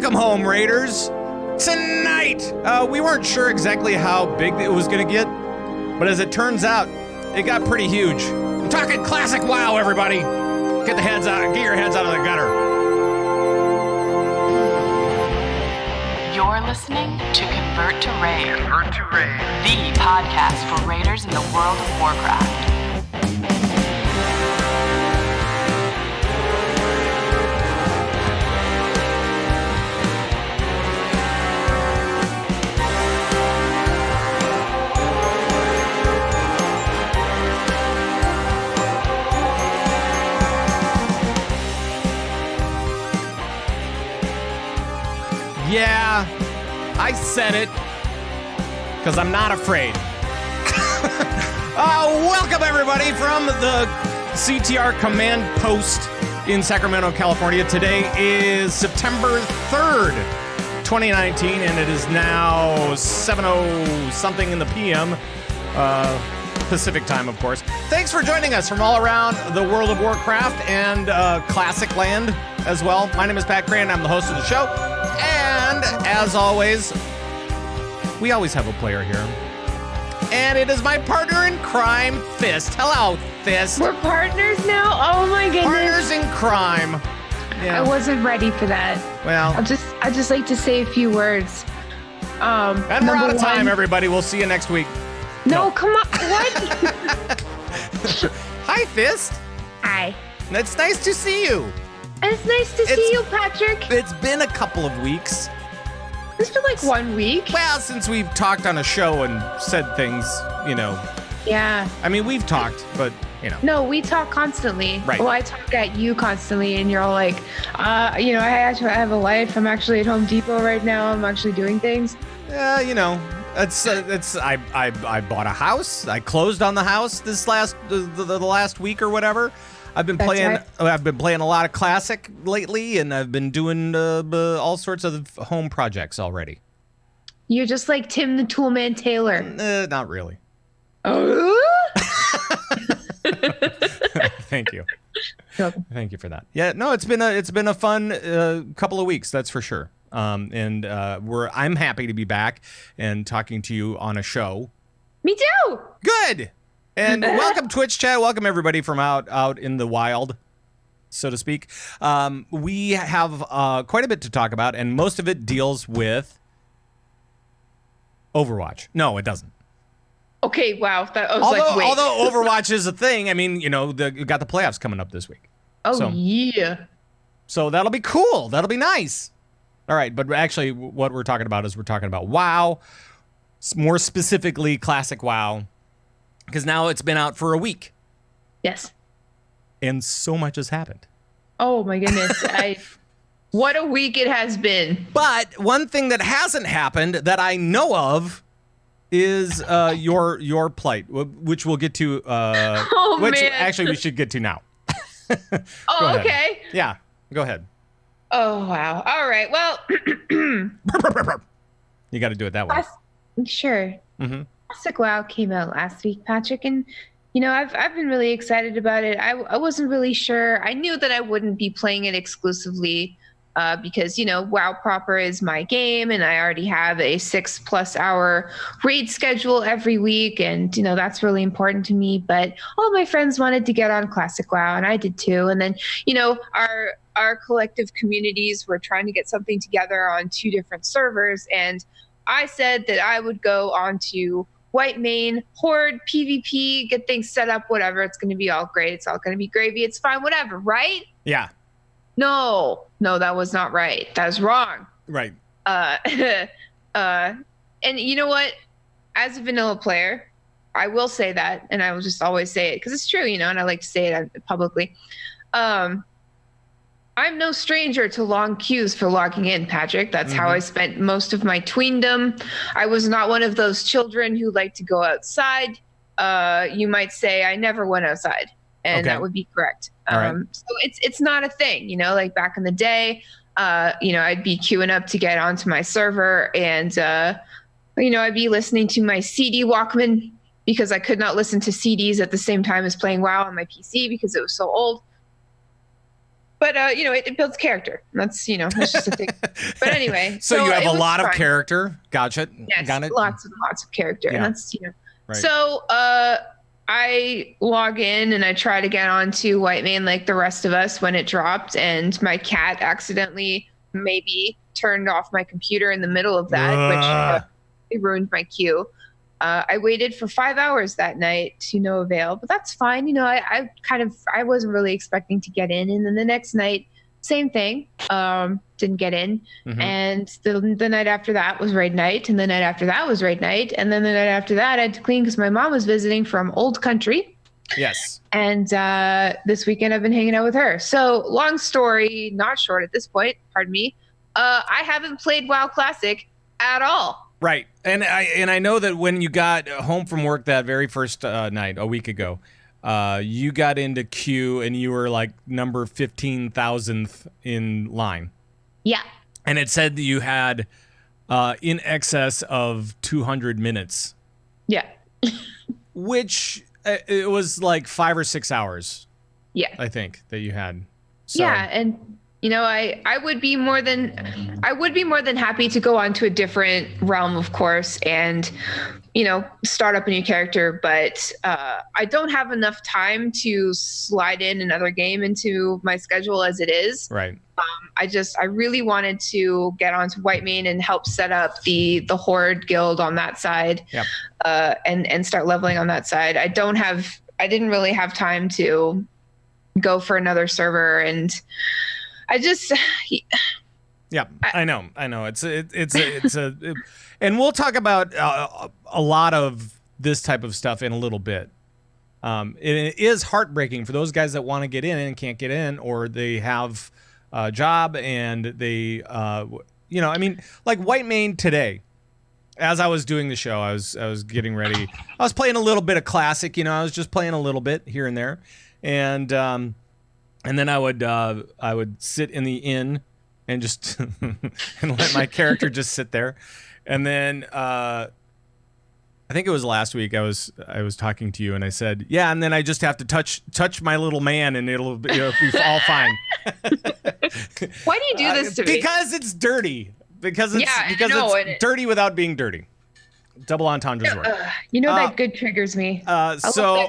Welcome home, Raiders. Tonight, we weren't sure exactly how big it was going to get, but as it turns out, it got pretty huge. I'm talking classic WoW, everybody. Get your heads out of the gutter. You're listening to Convert to Raid, the podcast for raiders in the world of Warcraft. Yeah, I said it, because I'm not afraid. Welcome, everybody, from the CTR command post in Sacramento, California. Today is September 3rd, 2019, and it is now 7:00-something in the PM, Pacific time, of course. Thanks for joining us from all around the world of Warcraft and Classic Land as well. My name is Pat Crane. I'm the host of the show. And as always, we always have a player here. And it is my partner in crime, Thyst. Hello, Thyst. We're partners now? Oh my goodness. Partners in crime. Yeah. I wasn't ready for that. Well, I just like to say a few words. And we're out of time, everybody. We'll see you next week. No, come on. What? Hi, Thyst. Hi. It's nice to see you. It's nice to see you, Patrick. It's been a couple of weeks. It's been like 1 week. Well, since we've talked on a show and said things, you know. Yeah. I mean, we've talked, but, you know. No, we talk constantly. Right. Well, I talk at you constantly, and you're all like, I have a life. I'm actually at Home Depot right now. I'm actually doing things. Yeah, you know. I bought a house. I closed on the house this the last week or whatever. I've been playing a lot of Classic lately, and I've been doing all sorts of home projects already. You're just like Tim the Toolman Taylor. Not really. Oh. Thank you. Thank you for that. Yeah, no, it's been a fun couple of weeks, that's for sure. I'm happy to be back and talking to you on a show. Me too. Good. And welcome, Twitch chat. Welcome, everybody from out in the wild, so to speak. We have quite a bit to talk about, and most of it deals with Overwatch. No, it doesn't. Okay, wow. Although Overwatch is a thing, I mean, you know, we got the playoffs coming up this week. Oh, yeah. So that'll be cool. That'll be nice. All right, but actually what we're talking about is we're talking about WoW, more specifically Classic WoW. Because now it's been out for a week. Yes. And so much has happened. Oh, my goodness. What a week it has been. But one thing that hasn't happened that I know of is your plight, which we'll get to. Which man. Actually, we should get to now. Oh, okay. Yeah, go ahead. Oh, wow. All right. Well. You got to do it that way. Sure. Mm-hmm. Classic WoW came out last week, Patrick, and you know I've been really excited about it. I wasn't really sure. I knew that I wouldn't be playing it exclusively because you know WoW proper is my game, and I already have a 6+ hour raid schedule every week, and you know that's really important to me. But all my friends wanted to get on Classic WoW, and I did too. And then you know our collective communities were trying to get something together on 2 different servers, and I said that I would go onto White Main, Horde, PvP, get things set up, whatever. It's going to be all great. It's all going to be gravy. It's fine, whatever, right? Yeah. No, that was not right. That was wrong. Right. And you know what? As a vanilla player, I will say that, and I will just always say it because it's true, you know, and I like to say it publicly. I'm no stranger to long queues for logging in, Patrick. That's how I spent most of my tweendom. I was not one of those children who like to go outside. You might say I never went outside, and that would be correct. Right. So it's not a thing, you know, like back in the day, you know, I'd be queuing up to get onto my server, and, you know, I'd be listening to my CD Walkman because I could not listen to CDs at the same time as playing WoW on my PC because it was so old. but it builds character. That's that's just a thing. But anyway, so you have it a was lot of fun. character. Gotcha. Yes, Got it. lots of character, Yeah. and that's Right. So I log in and I try to get onto Whitemane like the rest of us when it dropped, and my cat accidentally maybe turned off my computer in the middle of that, which it ruined my queue. I waited for 5 hours that night to no avail, but that's fine. I wasn't really expecting to get in, and then the next night, same thing. Didn't get in, and the night after that was raid night, and the night after that was raid night, and then the night after that I had to clean because my mom was visiting from old country. Yes. And this weekend I've been hanging out with her. So long story, not short at this point. Pardon me. I haven't played WoW Classic at all. Right. And I know that when you got home from work that very first night a week ago, you got into queue and you were like number 15,000th in line. Yeah. And it said that you had in excess of 200 minutes. Yeah. Which it was like 5 or 6 hours. Yeah. I think that you had. So. Yeah, and I would be more than happy to go on to a different realm, of course, and start up a new character, but I don't have enough time to slide in another game into my schedule as it is. Right. I really wanted to get onto Whitemane and help set up the Horde guild on that side. Yep. And start leveling on that side. I didn't really have time to go for another server, and I know. It's and we'll talk about a lot of this type of stuff in a little bit. It is heartbreaking for those guys that want to get in and can't get in, or they have a job and they, like Whitemane today. As I was doing the show, I was getting ready. I was playing a little bit of Classic. I was just playing a little bit here and there, and then I would sit in the inn and just and let my character just sit there, and then I think it was last week I was talking to you and I said, yeah, and then I just have to touch my little man and it'll be all fine. Why do you do this to me? Because it's dirty. Because it's dirty without being dirty. Double entendres work. That good triggers me. So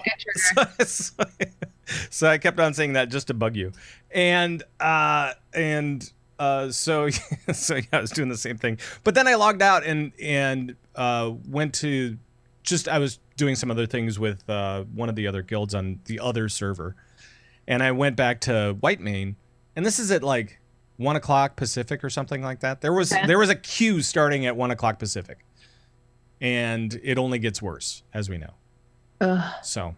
I kept on saying that just to bug you, and so I was doing the same thing. But then I logged out and went to I was doing some other things with one of the other guilds on the other server, and I went back to Whitemane, and this is at like 1 o'clock Pacific or something like that. There was a queue starting at 1 o'clock Pacific, and it only gets worse, as we know. So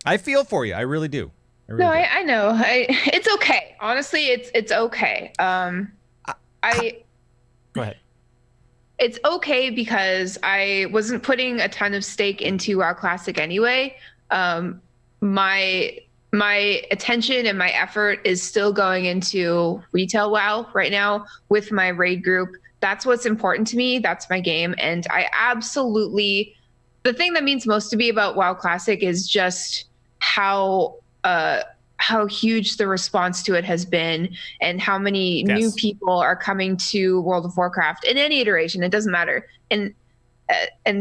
I feel for you. I really do. I know. It's okay. Honestly, it's okay. Go ahead. It's okay because I wasn't putting a ton of stake into WoW Classic anyway. My attention and my effort is still going into retail WoW right now with my raid group. That's what's important to me. That's my game. And the thing that means most to me about WoW Classic is just how huge the response to it has been, and how many new people are coming to World of Warcraft in any iteration. It doesn't matter. And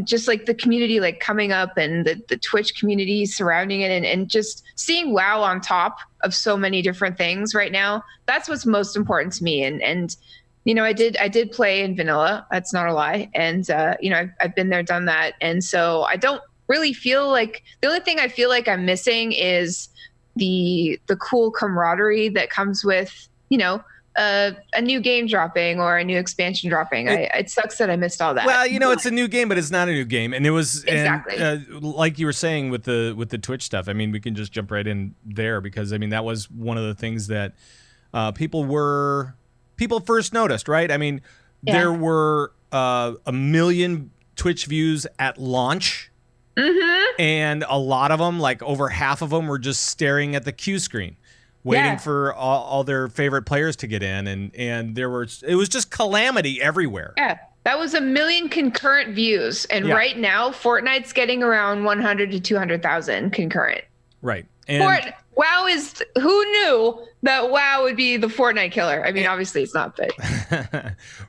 just like the community like coming up, and the Twitch community surrounding it, and just seeing WoW on top of so many different things right now, that's what's most important to me. And I did play in vanilla, that's not a lie, and I've been there, done that, and so I don't really feel like, the only thing I feel like I'm missing is the cool camaraderie that comes with a new game dropping or a new expansion dropping. It sucks that I missed all that. Well, it's a new game, but it's not a new game, and it was exactly like you were saying with the Twitch stuff. I mean, we can just jump right in there, because I mean that was one of the things that people first noticed, right? I mean, there were 1 million Twitch views at launch. Mm-hmm. And a lot of them, like over half of them, were just staring at the queue screen, waiting for all their favorite players to get in, and it was just calamity everywhere. Yeah, that was 1 million concurrent views, and right now Fortnite's getting around 100 to 200,000 concurrent. Right, and WoW is, who knew that WoW would be the Fortnite killer? I mean, obviously it's not, but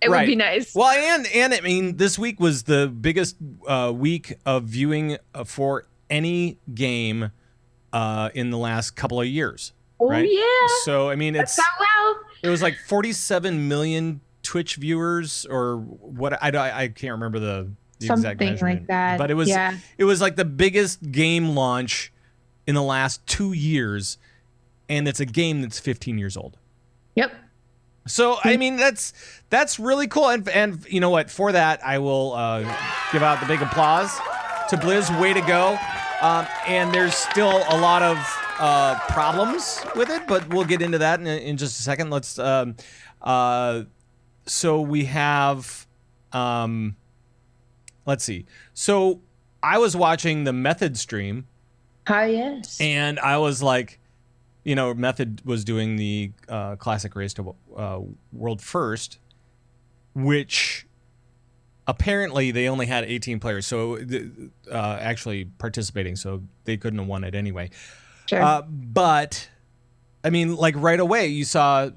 it would be nice. Well, and I mean, this week was the biggest week of viewing for any game in the last couple of years. Oh, right? yeah. So, I mean, That's not WoW. it was like 47 million Twitch viewers or what? I can't remember the exact Something measurement. like that. But it was like the biggest game launch in the last 2 years, and it's a game that's 15 years old. Yep. So I mean that's really cool, and you know what? For that, I will give out the big applause to Blizz. Way to go! And there's still a lot of problems with it, but we'll get into that in just a second. Let's. So we have. Let's see. So I was watching the Method stream. Ah, yes. And I was like, you know, Method was doing the classic race to world first, which apparently they only had 18 players, so actually participating, so they couldn't have won it anyway. Sure. But I mean, like right away, you saw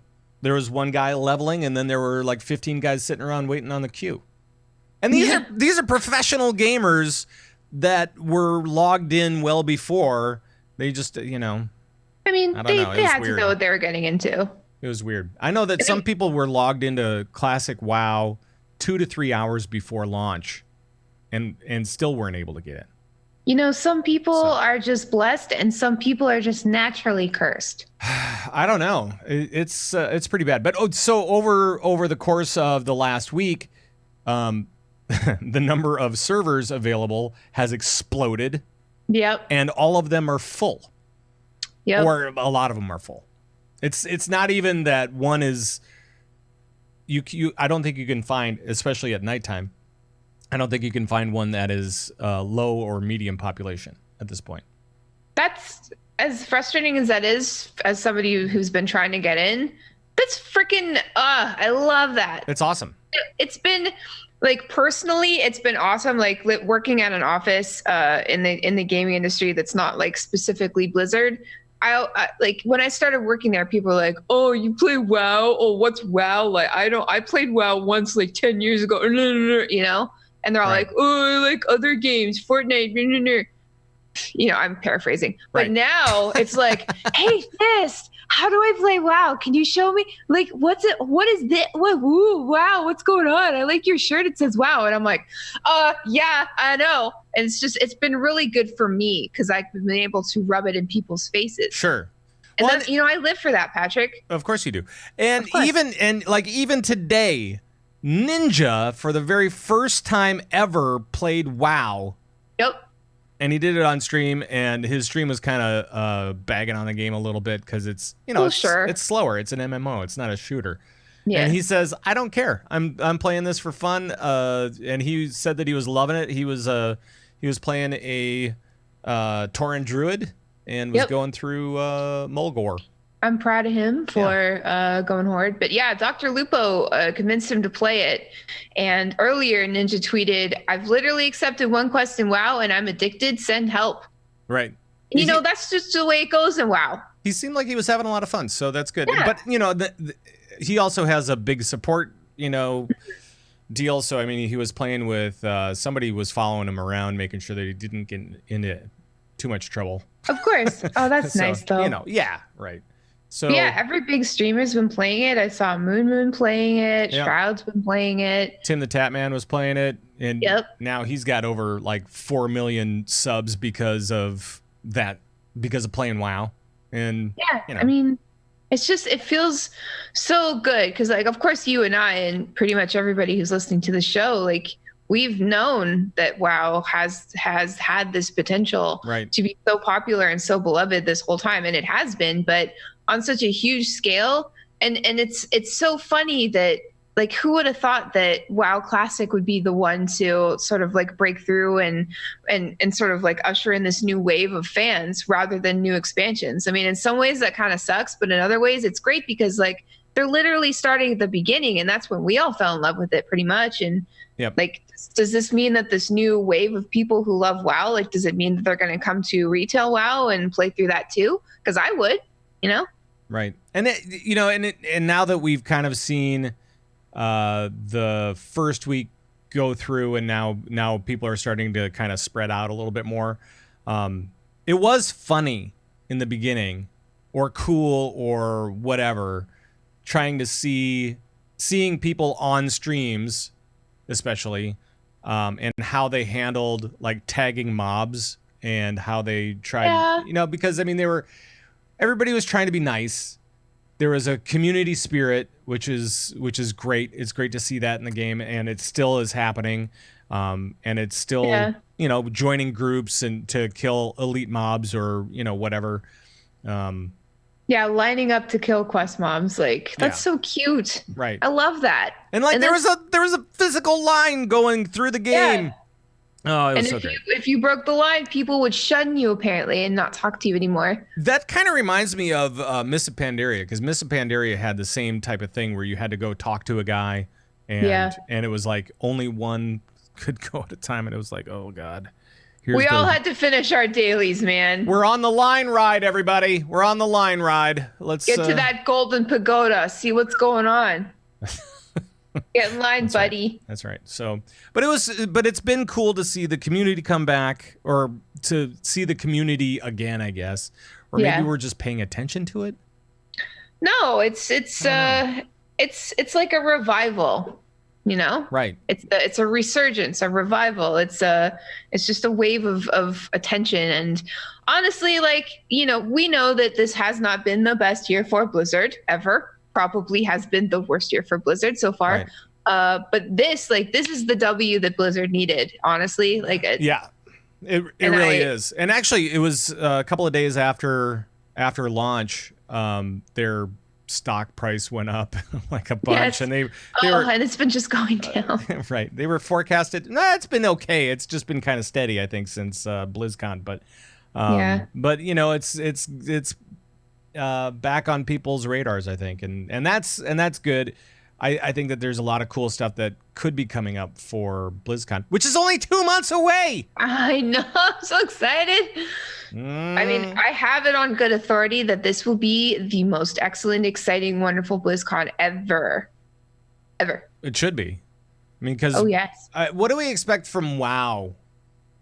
there was one guy leveling, and then there were like 15 guys sitting around waiting on the queue. And these are professional gamers that were logged in well before. They just, you know. I mean, they had weird. to know what they were getting into. It was weird. I know that some people were logged into Classic WoW 2 to 3 hours before launch and still weren't able to get in. You know, some people are just blessed and some people are just naturally cursed. I don't know. It's pretty bad. But so over the course of the last week, the number of servers available has exploded. Yep. And all of them are full. Yep. Or a lot of them are full. It's not even that one is you I don't think you can find, especially at nighttime, I don't think you can find one that is low or medium population at this point. That's as frustrating as that is, as somebody who's been trying to get in. That's freaking I love that. It's awesome. It's been like, personally, it's been awesome. Like working at an office in the gaming industry that's not like specifically Blizzard. I like when I started working there, people were like, "Oh, you play WoW? Oh, what's WoW?" Like, I played WoW once like 10 years ago, you know. And they're all like, "Oh, I like other games, Fortnite." You know, I'm paraphrasing, but now it's like, "Hey, Thyst, how do I play WoW? Can you show me? Like, what is this? Wow, what's going on? I like your shirt. It says WoW." And I'm like, yeah, I know. And it's been really good for me because I've been able to rub it in people's faces. Sure. And well, you know, I live for that, Patrick. Of course you do. And even today, Ninja, for the very first time ever, played WoW. Yep. And he did it on stream, and his stream was kind of bagging on the game a little bit because it's, you know, it's slower. It's an MMO. It's not a shooter. Yeah. And he says, "I don't care. I'm playing this for fun." And he said that he was loving it. He was playing a Tauren Druid and was going through Mulgore. I'm proud of him for going hard. But yeah, Dr. Lupo convinced him to play it. And earlier, Ninja tweeted, "I've literally accepted one quest in WoW and I'm addicted. Send help." Right. And, you know, that's just the way it goes in WoW. He seemed like he was having a lot of fun, so that's good. Yeah. But, you know, he also has a big support, you know, deal. So, I mean, he was playing with somebody was following him around, making sure that he didn't get into too much trouble. Of course. Oh, that's nice, though. You know, yeah, right. So yeah, every big streamer's been playing it. I saw Moon playing it. Shroud's been playing it. Tim the Tatman was playing it. And now he's got over like 4 million subs because of that, because of playing WoW. And yeah, you know. I mean, it's just, it feels so good because, like, of course, you and I and pretty much everybody who's listening to the show, like, we've known that WoW has had this potential to be so popular and so beloved this whole time, and it has been, but on such a huge scale. And it's so funny that, like, who would have thought that WoW Classic would be the one to sort of like break through and sort of like usher in this new wave of fans rather than new expansions. I mean, in some ways that kind of sucks, but in other ways it's great because, like, they're literally starting at the beginning, and that's when we all fell in love with it pretty much. And Yep. like, does this mean that this new wave of people who love WoW, like, does it mean that they're going to come to retail WoW and play through that too? Because I would, Right. And and now that we've kind of seen the first week go through, and now people are starting to kind of spread out a little bit more. It was funny in the beginning, or cool, or whatever, trying to seeing people on streams, especially, and how they handled like tagging mobs, and how they tried, because I mean everybody was trying to be nice. There was a community spirit, which is great. It's great to see that in the game, and it still is happening. And it's still, joining groups and to kill elite mobs, or whatever. lining up to kill quest mobs, like, that's so cute. Right. I love that. And like, there was a physical line going through the game. Yeah. Oh, it was so if great. if you broke the line, people would shun you apparently and not talk to you anymore. That kind of reminds me of Mists of Pandaria, because Mists of Pandaria had the same type of thing where you had to go talk to a guy, and it was like only one could go at a time, and it was like, oh god. We all had to finish our dailies, man. We're on the line ride, everybody. We're on the line ride. Let's get to that golden pagoda. See what's going on. Get in line, buddy. That's right. So, but it's been cool to see the community come back, or to see the community again, I guess. Or maybe we're just paying attention to it. No, it's like a revival, Right. It's a resurgence, a revival. It's just a wave of attention. And honestly, like, we know that this has not been the best year for Blizzard ever. Probably has been the worst year for Blizzard so far. Right. But this is the W that Blizzard needed, honestly. Like, it really is. And actually, it was a couple of days after launch, their stock price went up like a bunch, and and it's been just going down. Right. They were forecasted. No, it's been okay. It's just been kind of steady, I think, since BlizzCon. But but it's back on people's radars, I think, and that's good. I think that there's a lot of cool stuff that could be coming up for BlizzCon, which is only 2 months away. I know. I'm so excited. I mean, I have it on good authority that this will be the most excellent, exciting, wonderful BlizzCon ever. It should be. I mean, because what do we expect from WoW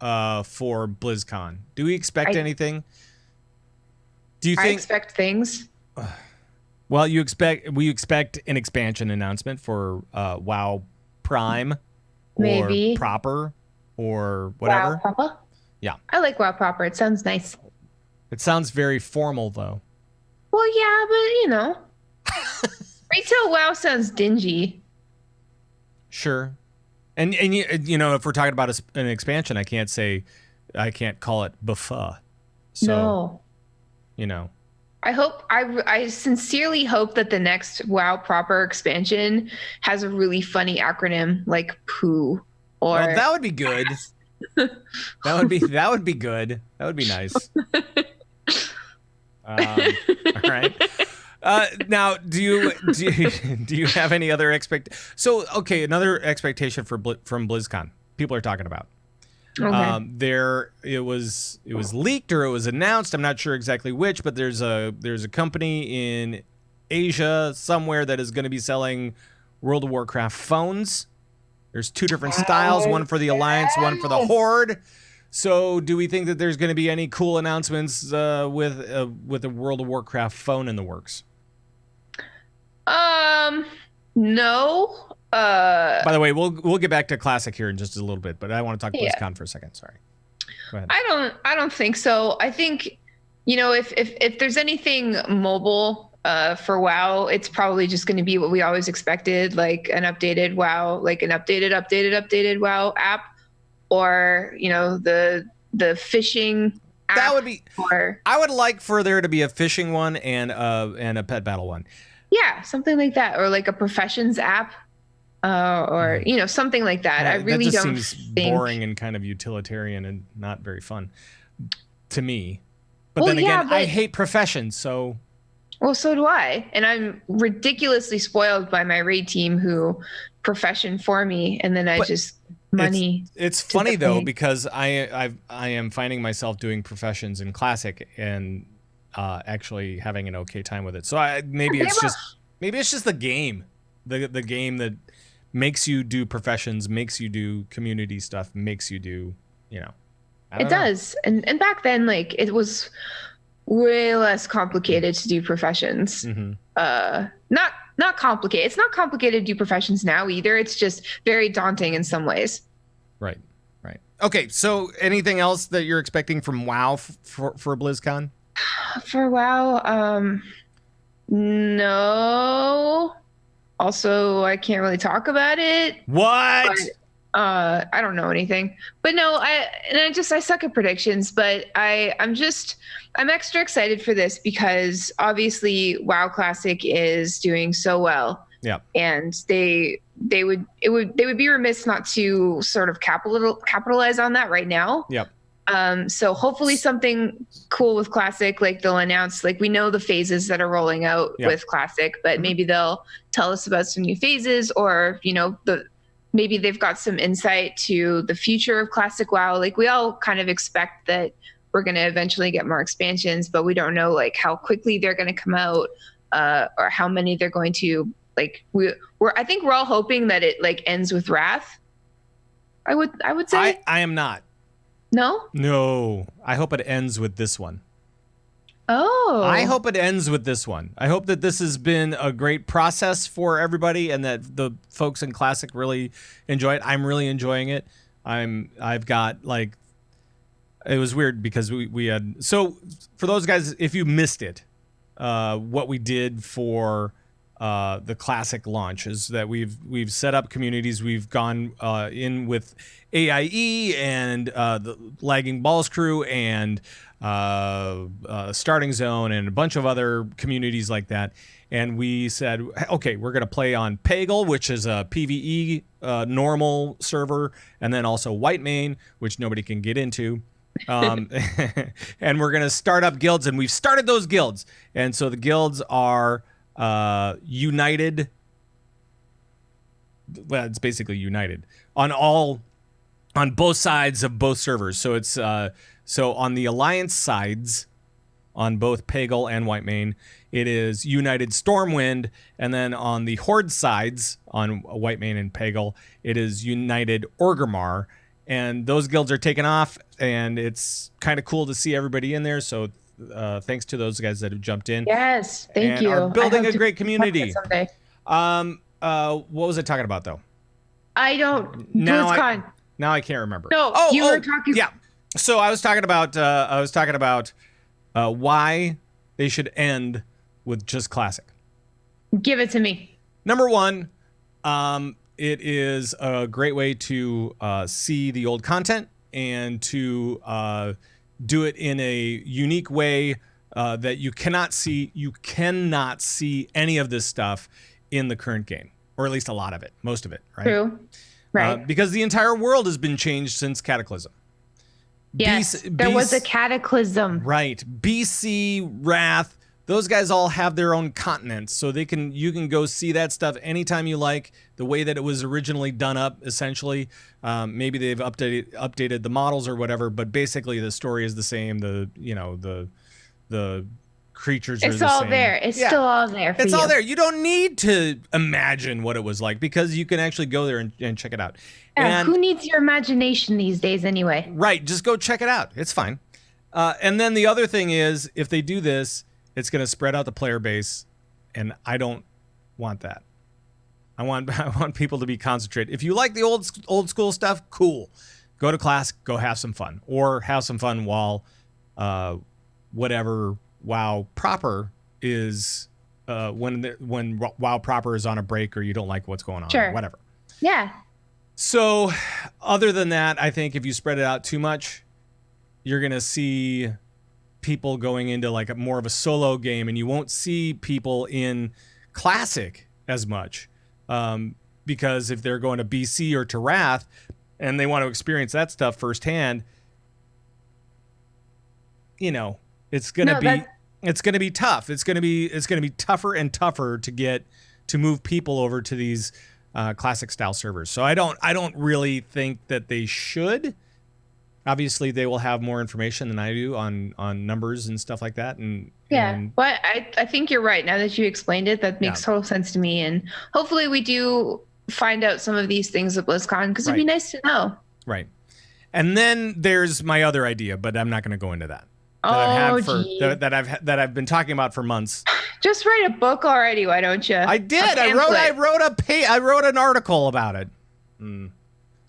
for BlizzCon? Do we expect anything? Do you think? I expect things. Well, we expect an expansion announcement for WoW Prime, or Proper, or whatever. WoW Proper? Yeah. I like WoW Proper. It sounds nice. It sounds very formal, though. Well, yeah, but retail WoW sounds dingy. Sure. And if we're talking about an expansion, I can't call it buffa. So, no. I sincerely hope that the next WoW Proper expansion has a really funny acronym like POO. Or that would be good. That would be good. That would be nice. All right. Now, do you have any other another expectation from BlizzCon people are talking about? Okay. It was leaked, or it was announced. I'm not sure exactly which, but there's a company in Asia somewhere that is going to be selling World of Warcraft phones. There's two different styles, one for the Alliance, one for the Horde. So, do we think that there's going to be any cool announcements with a World of Warcraft phone in the works? No. By the way, we'll get back to Classic here in just a little bit, but I want to talk BlizzCon for a second. Sorry. Go ahead. I don't think so. I think, if there's anything mobile for WoW, it's probably just going to be what we always expected, like an updated WoW, like an updated WoW app, or the fishing app. That would be. I would like for there to be a fishing one and a pet battle one. Yeah, something like that, or like a professions app. Or something like that. I really that just don't seems think boring and kind of utilitarian and not very fun to me. But then again, I hate professions, so Well, so do I. And I'm ridiculously spoiled by my raid team who profession for me. And then I just money. It's funny though, because I am finding myself doing professions in Classic and actually having an okay time with it. So maybe it's just the game. The game that makes you do professions, makes you do community stuff, makes you do, I don't know. Does. And back then, like, it was way less complicated to do professions. Mm-hmm. Not complicated. It's not complicated to do professions now either. It's just very daunting in some ways. Right. Okay, so anything else that you're expecting from WoW for BlizzCon? For WoW, no. Also, I can't really talk about it. What? But, I don't know anything. But no, I suck at predictions, but I'm extra excited for this because obviously WoW Classic is doing so well. Yeah. And they would be remiss not to sort of capitalize on that right now. Yep. So hopefully something cool with Classic, like they'll announce, like we know the phases that are rolling out with Classic, but maybe they'll tell us about some new phases, or maybe they've got some insight to the future of Classic WoW. Like we all kind of expect that we're going to eventually get more expansions, but we don't know like how quickly they're going to come out, or how many they're going to. Like I think we're all hoping that it like ends with Wrath. I would say. I am not. No, I hope it ends with this one. Oh, I hope it ends with this one. I hope that this has been a great process for everybody and that the folks in Classic really enjoy it. I'm really enjoying it. I've got like, it was weird because we had, so for those guys, if you missed it, what we did for the Classic launch is that we've set up communities. We've gone in with AIE and the Lagging Balls crew and Starting Zone and a bunch of other communities like that. And we said, okay, we're going to play on Pagel, which is a PvE normal server, and then also Whitemane, which nobody can get into. And we're going to start up guilds, and we've started those guilds. And so the guilds are united. Well, it's basically united on both sides of both servers. So it's so on the Alliance sides, on both Pagel and Whitemane, it is United Stormwind, and then on the Horde sides, on Whitemane and Pagel, it is United Orgrimmar. And those guilds are taken off, and it's kind of cool to see everybody in there. So thanks to those guys that have jumped in. Yes, thank you. Are building a great community. What was I talking about though? I don't. BlizzCon. Now I can't remember. No, you were talking. Yeah. So I was talking about why they should end with just Classic. Give it to me. Number one, it is a great way to see the old content and to do it in a unique way that you cannot see. You cannot see any of this stuff in the current game, or at least a lot of it, most of it, right? True. Right. Because the entire world has been changed since Cataclysm. Yes, there was a cataclysm. Right. BC, Wrath, those guys all have their own continents, so you can go see that stuff anytime you like, the way that it was originally done up, essentially. Maybe they've updated the models or whatever, but basically the story is the same. The creatures are the same. It's all there. It's still all there for you. It's all there. You don't need to imagine what it was like because you can actually go there and check it out. And who needs your imagination these days anyway? Right. Just go check it out. It's fine. And then the other thing is, if they do this, it's going to spread out the player base, and I don't want that. I want people to be concentrated. If you like the old school stuff, cool. Go to Classic, go have some fun, or have some fun while whatever WoW proper is when WoW proper is on a break or you don't like what's going on, or whatever. Yeah. So, other than that, I think if you spread it out too much, you're gonna see people going into like more of a solo game, and you won't see people in Classic as much, because if they're going to BC or to Wrath and they want to experience that stuff firsthand, it's gonna be it's going to be tough. It's going to be tougher and tougher to move people over to these classic style servers. So I don't really think that they should. Obviously, they will have more information than I do on numbers and stuff like that. But I think you're right. Now that you explained it, that makes total sense to me. And hopefully we do find out some of these things at BlizzCon, because it'd be nice to know. Right. And then there's my other idea, but I'm not going to go into that. That I've been talking about for months. Just write a book already, why don't you? I did. I wrote an article about it.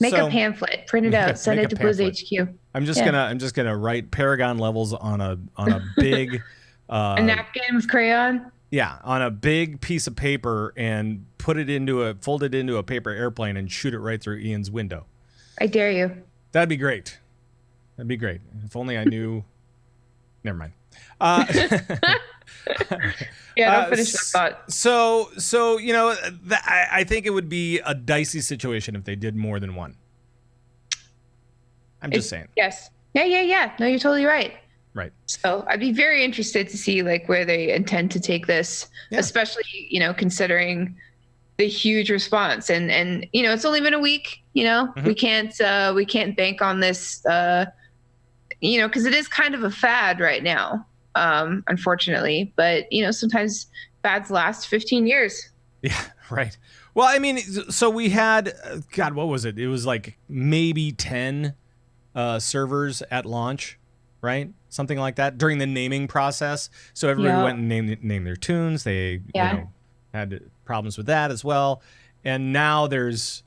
Make a pamphlet, print it out, send it to Blizz HQ. I'm just gonna write Paragon levels on a big a napkin with crayon. Yeah, on a big piece of paper and fold it into a paper airplane and shoot it right through Ian's window. I dare you. That'd be great. If only I knew. Never mind. Don't finish that thought. So I think it would be a dicey situation if they did more than one. I'm just saying. Yes. Yeah. No, you're totally right. Right. So I'd be very interested to see where they intend to take this, especially, considering the huge response and it's only been a week, Mm-hmm. we can't bank on this, because it is kind of a fad right now, unfortunately, but sometimes fads last 15 years. Yeah. Right. Well, I mean, so we had, God, what was it? It was maybe 10 servers at launch, right? Something like that during the naming process. So everybody went and named their tunes. They had problems with that as well. And now there's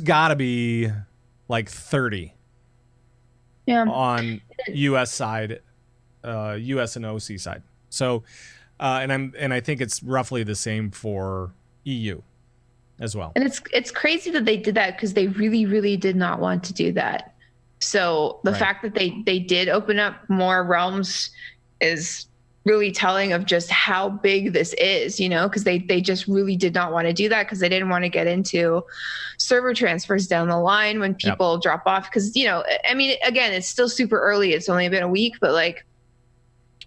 got to be 30 on US side, US and OC side. So and I think it's roughly the same for EU as well. And it's crazy that they did that, because they really, really did not want to do that. So the fact that they did open up more realms is really telling of just how big this is, because they just really did not want to do that, because they didn't want to get into server transfers down the line when people drop off. Because, I mean, again, it's still super early. It's only been a week, but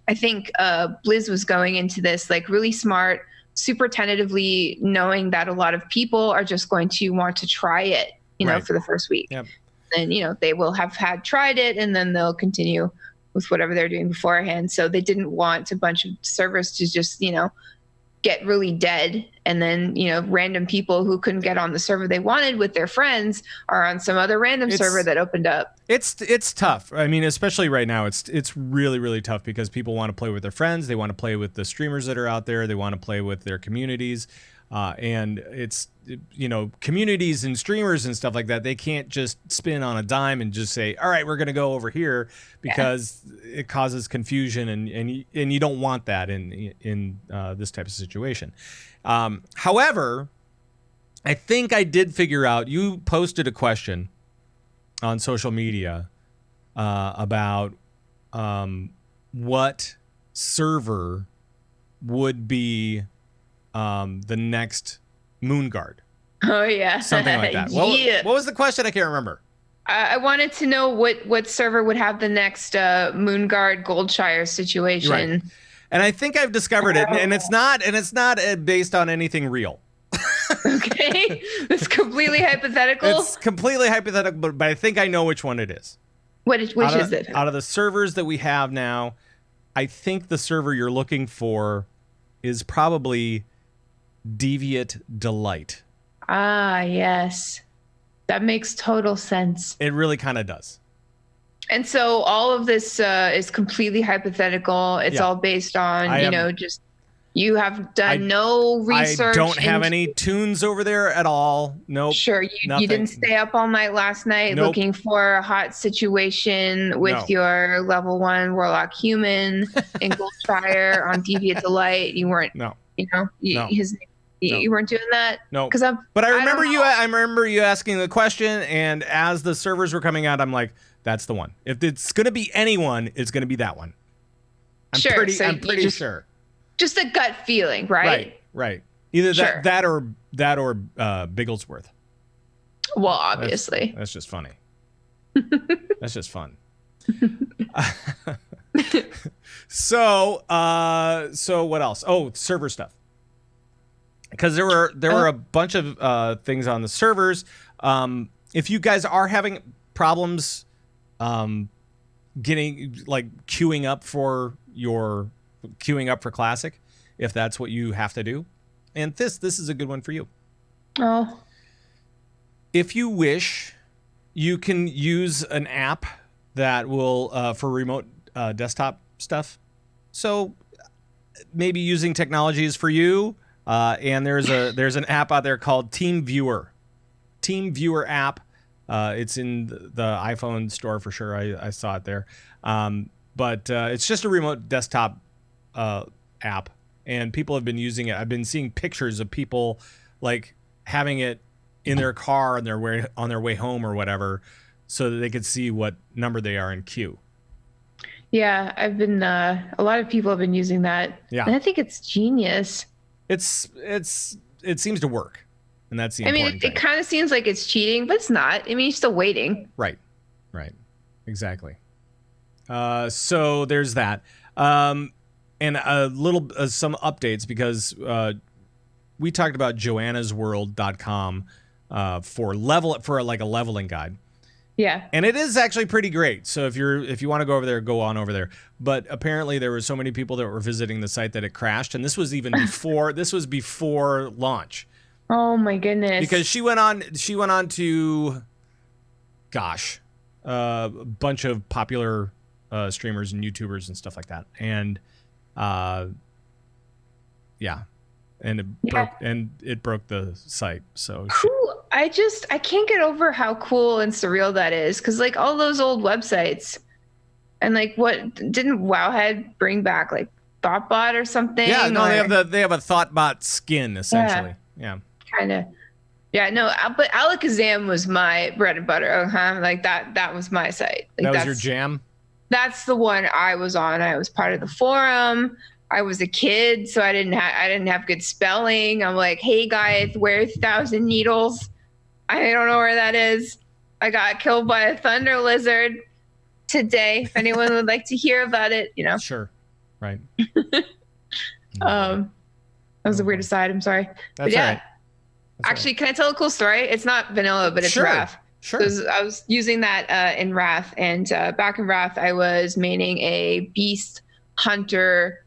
I think Blizz was going into this really smart, super tentatively, knowing that a lot of people are just going to want to try it, for the first week. Yep. And, they will have had tried it, and then they'll continue with whatever they're doing beforehand. So they didn't want a bunch of servers to just, get really dead. And then, random people who couldn't get on the server they wanted with their friends are on some other random server that opened up. It's tough. I mean, especially right now, it's really, really tough, because people want to play with their friends. They want to play with the streamers that are out there. They want to play with their communities. And it's, communities and streamers and stuff like that, they can't just spin on a dime and just say, all right, we're going to go over here, because it causes confusion, and you don't want that in this type of situation. However, I think I did figure out, you posted a question on social media about what server would be the next Moonguard. Oh yeah, something like that. What was the question? I can't remember. I wanted to know what server would have the next Moonguard Goldshire situation. Right. And I think I've discovered it, and it's not based on anything real. Okay, it's completely hypothetical. It's completely hypothetical, but I think I know which one it is. Which is it? Out of the servers that we have now, I think the server you're looking for is probably Deviate Delight. Ah, yes. That makes total sense. It really kind of does. And so all of this is completely hypothetical. It's all based on, just you have done no research. I don't have any tunes over there at all. Nope. Sure. You didn't stay up all night last night looking for a hot situation with your level 1 Warlock Human in Goldshire on Deviate Delight. You weren't, you weren't doing that? No. But I remember you asking the question, and as the servers were coming out, I'm like, that's the one. If it's going to be anyone, it's going to be that one. I'm pretty sure. Just a gut feeling, right? Right. Either that or Bigglesworth. Well, obviously. That's just funny. That's just fun. So what else? Oh, server stuff. Because there were a bunch of things on the servers. If you guys are having problems getting like queuing up for Classic, if that's what you have to do, and this is a good one for you. Oh. If you wish, you can use an app that will for remote desktop stuff. So maybe using technology is for you. And there's an app out there called TeamViewer. TeamViewer app. It's in the iPhone store for sure. I saw it there. But it's just a remote desktop app, and people have been using it. I've been seeing pictures of people like having it in their car on their way home or whatever, so that they could see what number they are in queue. Yeah, I've been. A lot of people have been using that. Yeah, and I think it's genius. It seems to work, and that's the important thing. It kind of seems like it's cheating, but it's not. I mean, you're still waiting. Right, exactly. So there's that, and a little some updates because we talked about joannasworld.com for a leveling guide. Yeah. And it is actually pretty great. So if you want to go over there, go on over there. But apparently there were so many people that were visiting the site that it crashed, and this was even before launch. Oh my goodness. Because she went on to a bunch of popular streamers and YouTubers and stuff like that. And it broke the site. So I can't get over how cool and surreal that is, because like all those old websites, and like what didn't Wowhead bring back, like Thoughtbot or something? Yeah, no, they have a Thoughtbot skin essentially. Yeah. Kind of. Yeah, no, but Alakazam was my bread and butter. Like that was my site. Like, that was your jam? That's the one I was on. I was part of the forum. I was a kid, so I didn't have good spelling. I'm like, hey guys, where's Thousand Needles? I don't know where that is. I got killed by a thunder lizard today. If anyone would like to hear about it, Sure. Right. That was a weird aside. I'm sorry. That's but yeah. all right. Actually, can I tell a cool story? It's not vanilla, but it's Wrath. Sure. I was using that in Wrath, and back in Wrath, I was maining a Beastmaster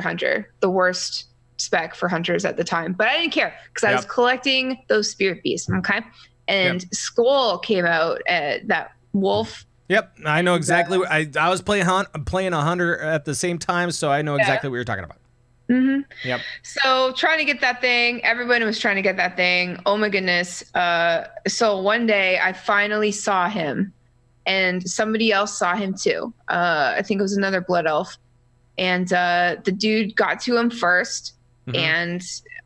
Hunter, the worst spec for hunters at the time. But I didn't care because I was collecting those spirit beasts. Okay, and Skull came out, that wolf. Yep, I know exactly. I was playing a hunter at the same time, so I know exactly what you're talking about. Mm-hmm. Yep. So trying to get that thing, everybody was trying to get that thing. Oh my goodness. So one day I finally saw him, and somebody else saw him too. I think it was another blood elf, and the dude got to him first, and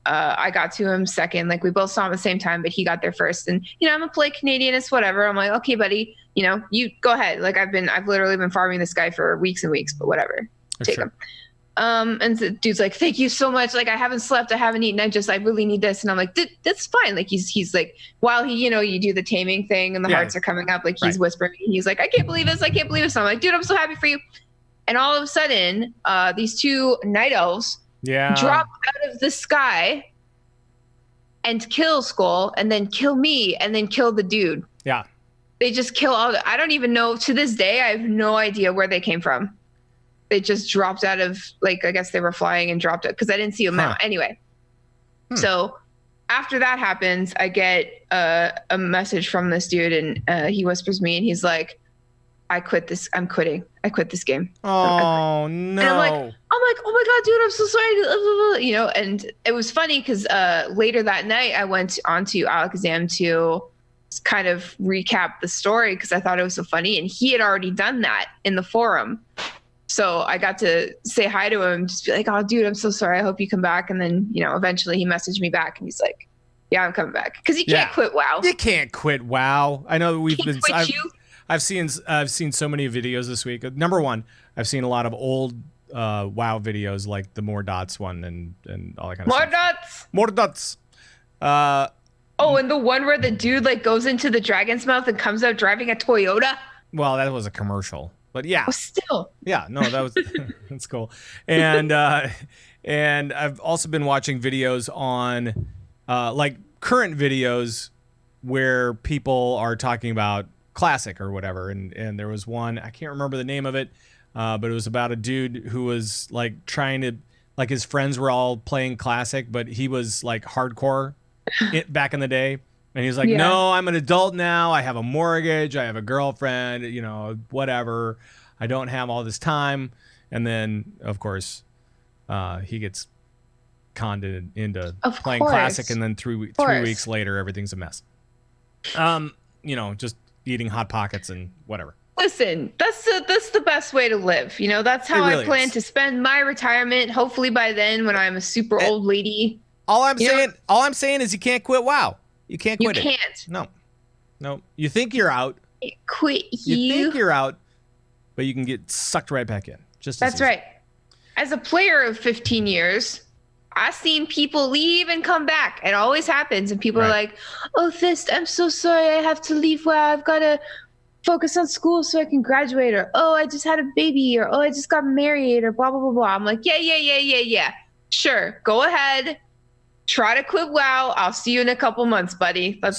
I got to him second. Like we both saw him at the same time, but he got there first. And I'm a polite Canadianist, whatever. I'm like, okay, buddy, you go ahead. Like I've literally been farming this guy for weeks and weeks, but whatever, take him. And the dude's like, thank you so much. Like, I haven't slept, I haven't eaten. I really need this. And I'm like, that's fine. Like he's like, while he, you do the taming thing and the hearts are coming up, like he's whispering, he's like, I can't believe this. I can't believe this. And I'm like, dude, I'm so happy for you. And all of a sudden, these two night elves drop out of the sky and kill Skull, and then kill me, and then kill the dude. Yeah. They just kill I don't even know, to this day, I have no idea where they came from. They just dropped out of, like, I guess they were flying and dropped it because I didn't see them out. Anyway, so after that happens, I get a message from this dude, and he whispers me, and he's like, I quit this. I'm quitting. I quit this game. Oh, no. And I'm like, oh my God, dude, I'm so sorry. And it was funny because later that night, I went onto Alakazam to kind of recap the story because I thought it was so funny. And he had already done that in the forum. So I got to say hi to him, just be like, oh, dude, I'm so sorry. I hope you come back. And then, eventually he messaged me back, and he's like, yeah, I'm coming back. Because you can't quit WoW. You can't quit WoW. I know that I've seen so many videos this week. Number one, I've seen a lot of old WoW videos, like the More Dots one and all that kind of stuff. More Dots. And the one where the dude like goes into the dragon's mouth and comes out driving a Toyota. Well, that was a commercial. But yeah, Still. yeah, no, that was that's cool. And I've also been watching videos on like current videos where people are talking about Classic or whatever. And there was one, I can't remember the name of it, but it was about a dude who was like trying to, like his friends were all playing Classic, but he was like hardcore back in the day. And he's like, no, I'm an adult now. I have a mortgage. I have a girlfriend, you know, whatever. I don't have all this time. And then, of course, he gets conned into playing Classic. And then 3 weeks later, everything's a mess. You know, just eating Hot Pockets and whatever. Listen, that's the best way to live. You know, that's how I plan to spend my retirement. Hopefully by then, when I'm a super old lady. All I'm saying is you can't quit WoW. You can't quit it. You can't. No. You think you're out. You think you're out, but you can get sucked right back in. That's right. As a player of 15 years, I've seen people leave and come back. It always happens. And people are like, oh, Thyst, I'm so sorry. I have to leave WoW. I've got to focus on school so I can graduate. Or, oh, I just had a baby. Or, oh, I just got married. Or blah, blah, blah, blah. I'm like, yeah. Sure. Go ahead. Try to quit WoW. I'll see you in a couple months, buddy. I'm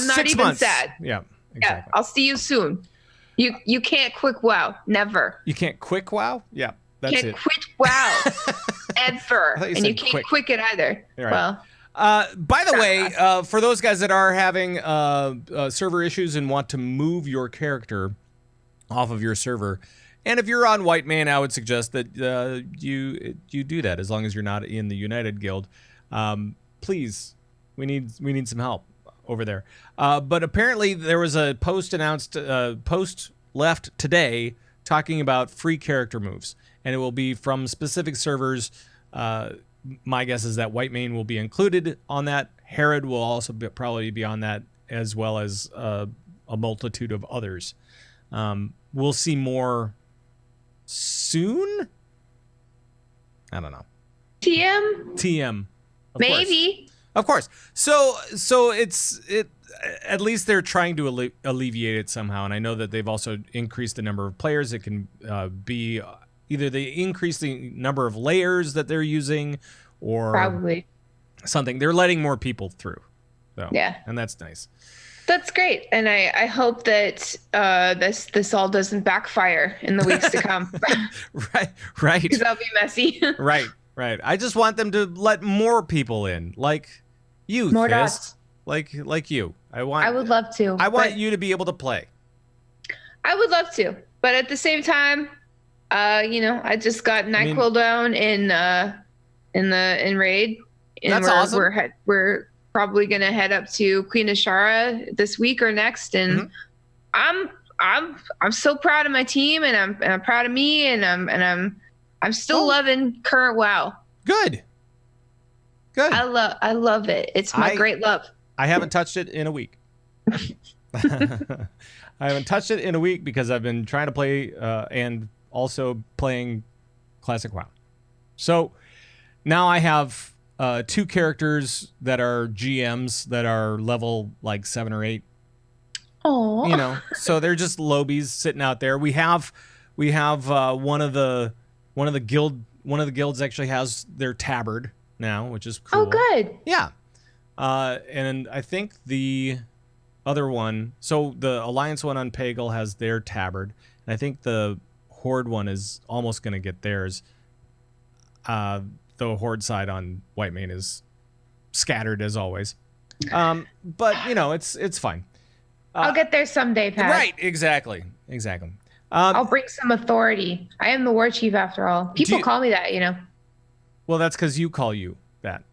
not even sad. Yeah, exactly. Yeah, I'll see you soon. You can't quit WoW. Never. You can't quit WoW? Yeah, that's it. Can't quit WoW. Ever. And you can't quick it either. Right. Well. By the way, for those guys that are having server issues and want to move your character off of your server, and if you're on White Man, I would suggest that you do that as long as you're not in the United Guild. Please, we need some help over there. But apparently there was a post left today talking about free character moves, and it will be from specific servers. My guess is that White Mane will be included on that. Herod will also probably be on that, as well as a multitude of others. We'll see more soon. I don't know. TM. Maybe. Of course. So it at least they're trying to alleviate it somehow, and I know that they've also increased the number of players. It can be either they increase the number of layers that they're using, or probably something. They're letting more people through. So, yeah, and that's nice. That's great, and I hope that this all doesn't backfire in the weeks to come. Right. Because that'll be messy. Right. I just want them to let more people in, like you, more Thyst. dots. Like you. I would love to. I want you to be able to play. I would love to, but at the same time, I just got NyQuil down in raid, and that's awesome. We're probably gonna head up to Queen Ashara this week or next, and I'm so proud of my team, and I'm proud of me, and I'm still loving current WoW. Good. I love it. It's my great love. I haven't touched it in a week. I haven't touched it in a week because I've been trying to play and also playing Classic WoW. So now I have 2 characters that are GMs that are level like 7 or 8. Oh. So they're just lobies sitting out there. We have one of the guilds actually has their tabard now, which is cool. Oh, good. Yeah. And I think the other one, so the Alliance one on Pagel has their tabard, and I think the Horde one is almost going to get theirs. The Horde side on White Mane is scattered as always. But it's fine. I'll get there someday, Pat. Right, exactly. I'll bring some authority. I am the war chief after all. People call me that, Well, that's because you call you that.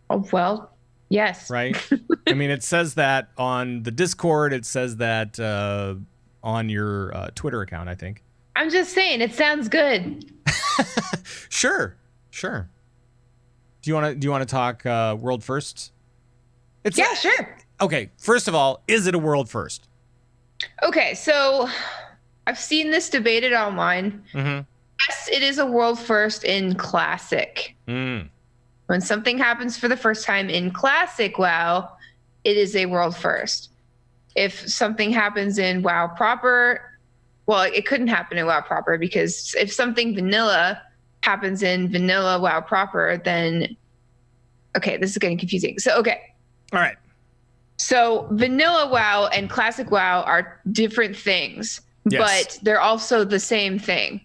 Oh, well, yes. Right? I mean, it says that on the Discord. It says that on your Twitter account, I think. I'm just saying, it sounds good. Sure. Do you want to talk world first? Yeah, sure. Okay, first of all, is it a world first? Okay, so I've seen this debated online. Mm-hmm. Yes, it is a world first in Classic. When something happens for the first time in Classic WoW, it is a world first. If something happens in WoW proper, well, it couldn't happen in WoW proper, because if something vanilla happens in vanilla WoW proper, then okay, this is getting confusing. So okay. All right. So vanilla WoW and classic WoW are different things, Yes. but they're also the same thing.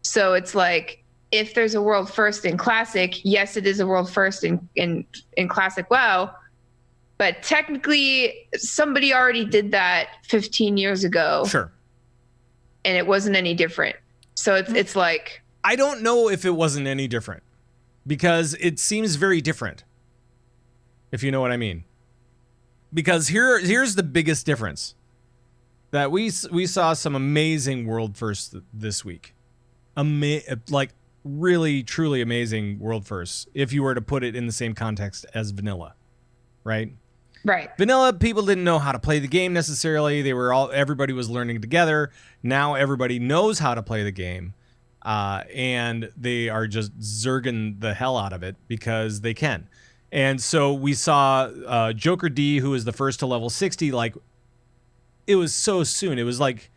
So it's like, if there's a world first in classic, yes, it is a world first in classic WoW, but technically somebody already did that 15 years ago. Sure. And it wasn't any different. So it's like, I don't know if it wasn't any different, because it seems very different, if you know what I mean. Because here's the biggest difference. That we saw some amazing world firsts this week. Like really, truly amazing world firsts, if you were to put it in the same context as vanilla, right? right. Vanilla, people didn't know how to play the game necessarily. Everybody was learning together. Now everybody knows how to play the game. And they are just zerging the hell out of it because they can. And so we saw Joker D, who was the first to level 60, like, it was so soon. It was like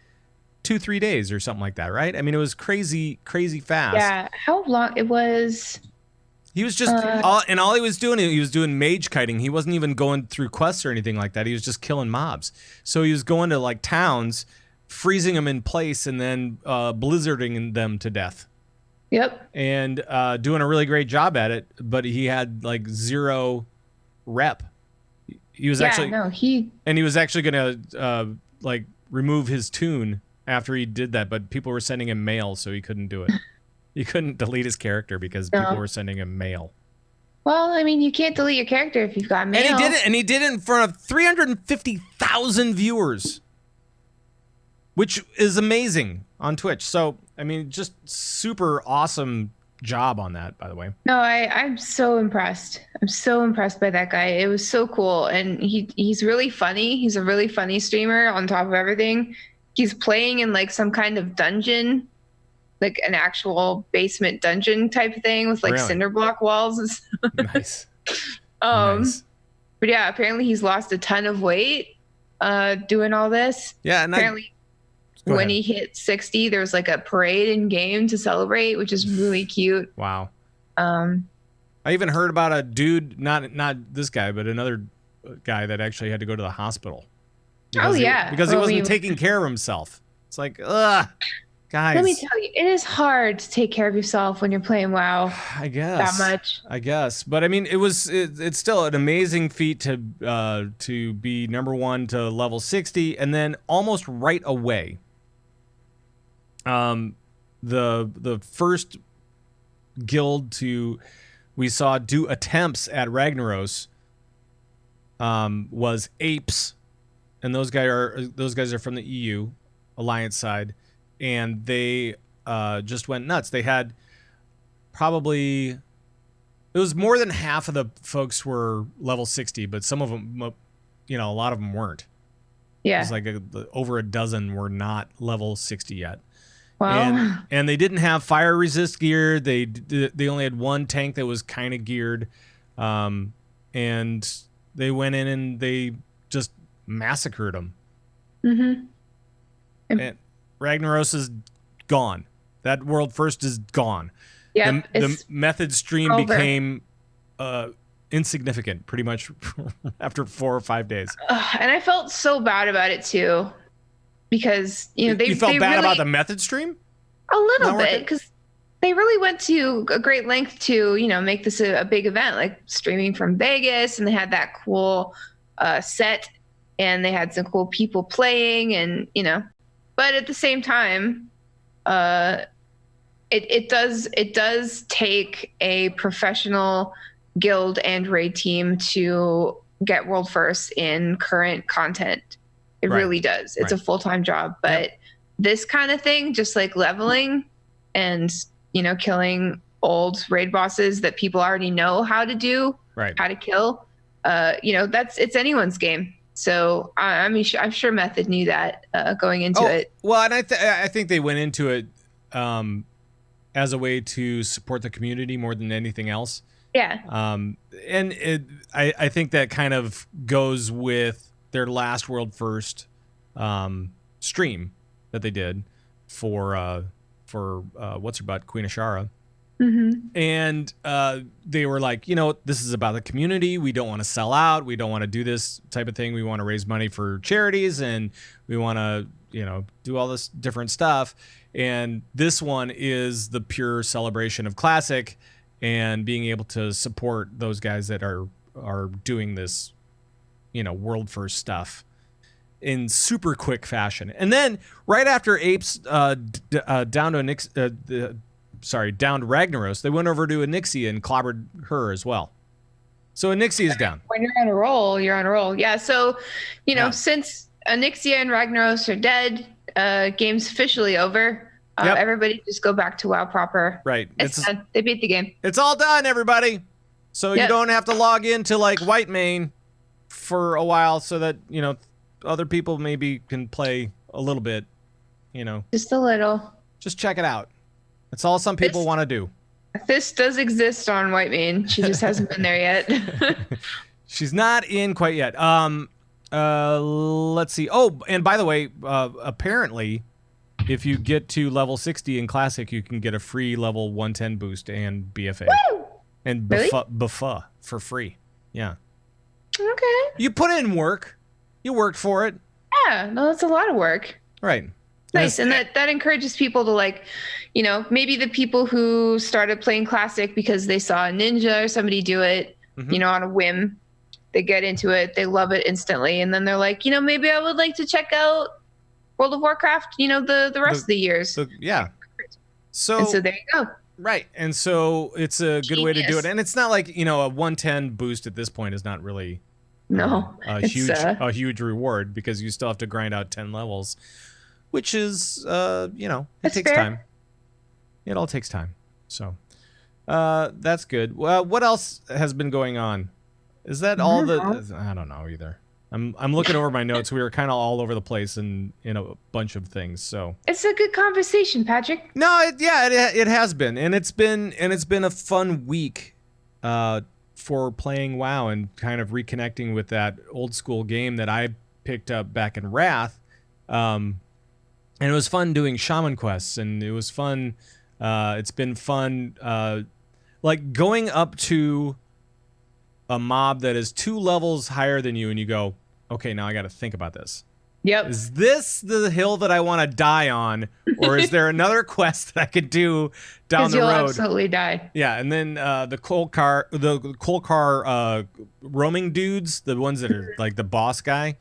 2-3 days or something like that, right? I mean, it was crazy fast. Yeah. How long it was? He was just, all he was doing mage kiting. He wasn't even going through quests or anything like that. He was just killing mobs. So he was going to like towns, freezing them in place, and then blizzarding them to death. Yep. And doing a really great job at it, but he had like 0 rep. He was he was actually gonna like remove his tune after he did that, but people were sending him mail, so he couldn't do it. He couldn't delete his character because people were sending him mail. Well, I mean, you can't delete your character if you've got mail. And he did it in front of 350,000 viewers, which is amazing on Twitch. So, I mean, just super awesome job on that, by the way. No, I'm so impressed. I'm so impressed by that guy. It was so cool. And he's really funny. He's a really funny streamer on top of everything. He's playing in like some kind of dungeon, like an actual basement dungeon type of thing with like cinder block walls. Nice. Nice. But yeah, apparently he's lost a ton of weight doing all this. Yeah, and apparently when he hit 60, there was like a parade in game to celebrate, which is really cute. Wow. I even heard about a dude, not this guy, but another guy that actually had to go to the hospital. Because he wasn't taking care of himself. It's like, ugh, guys. Let me tell you, it is hard to take care of yourself when you're playing WoW. I guess. That much. I guess. But I mean, it's still an amazing feat to be number 1 to level 60, and then almost right away, the first guild we saw do attempts at Ragnaros was Apes, and those guys are from the EU Alliance side, and they just went nuts. They had probably, it was more than half of the folks were level 60, but some of them, a lot of them weren't. Yeah, it was like over a dozen were not level 60 yet. Wow. And they didn't have fire resist gear. They only had one tank that was kind of geared, and they went in and they just massacred them. Mm-hmm. And Ragnaros is gone. That world first is gone. Yeah, the method stream became insignificant pretty much after 4 or 5 days. And I felt so bad about it too. Because you felt bad about the method stream? A little bit, because they really went to a great length to make this a big event, like streaming from Vegas, and they had that cool set, and they had some cool people playing, and but at the same time, it does take a professional guild and raid team to get world first in current content. It really does. It's a full-time job, but this kind of thing, just like leveling and, killing old raid bosses that people already know how to do, how to kill, it's anyone's game. So I'm sure Method knew that going into it. Well, and I think they went into it as a way to support the community more than anything else. Yeah. I think that kind of goes with their last world first stream that they did, for what's her butt, Queen Ashara. Mm-hmm. And they were like, this is about the community. We don't want to sell out. We don't want to do this type of thing. We want to raise money for charities, and we want to, do all this different stuff. And this one is the pure celebration of Classic and being able to support those guys that are doing this, world first stuff in super quick fashion. And then right after Apes downed Ragnaros, they went over to Anixia and clobbered her as well. So Anixia is down. When you're on a roll, you're on a roll. Yeah. So, since Anixia and Ragnaros are dead, game's officially over. Yep. Everybody just go back to WoW proper. Right. It's done. They beat the game. It's all done, everybody. So you don't have to log into like Whitemane for a while so that, other people maybe can play a little bit, Just a little. Just check it out. That's all some people want to do. Thyst does exist on Whitemane. She just hasn't been there yet. She's not in quite yet. Let's see. Oh, and by the way, apparently, if you get to level 60 in Classic, you can get a free level 110 boost and BFA. Woo! And Really? Buffa for free. Yeah. Okay. You put in work. You worked for it. Yeah. No, that's a lot of work. Right. Nice. And that encourages people to maybe the people who started playing Classic because they saw a ninja or somebody do it, on a whim. They get into it. They love it instantly. And then they're like, maybe I would like to check out World of Warcraft, the rest of the years. Yeah. So there you go. Right. And so it's a good way to do it. Genius. And it's not like, a 110 boost at this point is not really a huge reward because you still have to grind out 10 levels, which is, it takes fair. time. It all takes time. So that's good. Well, what else has been going on? Is that all I don't know either. I'm looking over my notes. We were kind of all over the place in a bunch of things. So It's a good conversation, Patrick. no, it has been, and it's been a fun week for playing WoW and kind of reconnecting with that old school game that I picked up back in Wrath. And it was fun doing shaman quests, and it was fun. It's been fun, like going up to a mob that is 2 levels higher than you, and you go, okay, now I got to think about this. Yep. Is this the hill that I want to die on, or is there another quest that I could do down the road? You'll absolutely die. Yeah, and then the coal car roaming dudes, the ones that are like the boss guy,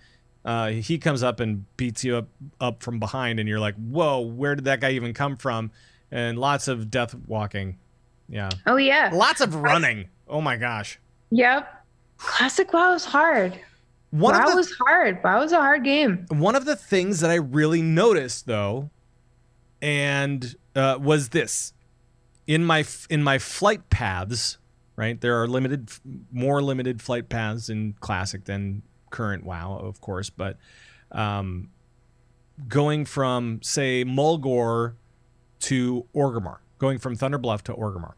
he comes up and beats you up from behind, and you're like, whoa, where did that guy even come from? And lots of death walking. Yeah. Oh, yeah. Lots of running. Oh, my gosh. Yep. Classic WoW is hard. WoW was hard. WoW was a hard game. One of the things that I really noticed, though, and was this. In my flight paths, right? There are more limited flight paths in Classic than current WoW, of course. But going from, say, Mulgore to Orgrimmar, going from Thunderbluff to Orgrimmar.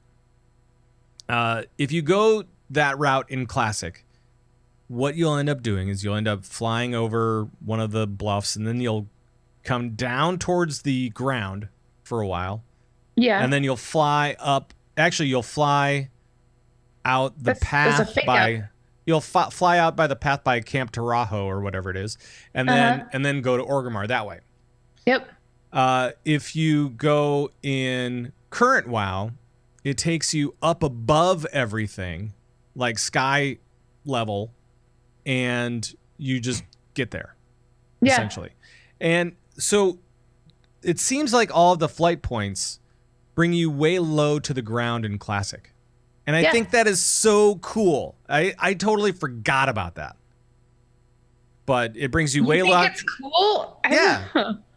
If you go that route in Classic, what you'll end up doing is you'll end up flying over one of the bluffs, and then you'll come down towards the ground for a while. Yeah. And then you'll fly up. Actually, you'll fly out the path by... You'll fly out by the path by Camp Tarajo or whatever it is, and then go to Orgrimmar that way. Yep. If you go in current WoW, it takes you up above everything, like sky level, and you just get there, essentially. And so it seems like all of the flight points bring you way low to the ground in Classic. And I think that is so cool. I totally forgot about that. But it brings you way low. It's cool?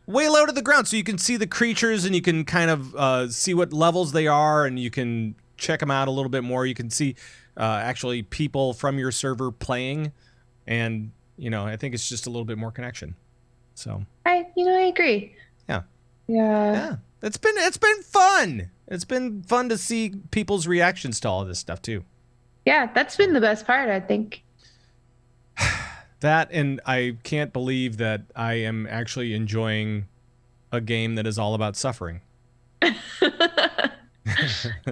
Way low to the ground, so you can see the creatures, and you can kind of see what levels they are, and you can check them out a little bit more. You can see actually people from your server playing, and I think it's just a little bit more connection. So I agree. Yeah. It's been fun. It's been fun to see people's reactions to all of this stuff too. Yeah, that's been the best part, I think. That, and I can't believe that I am actually enjoying a game that is all about suffering. Hey,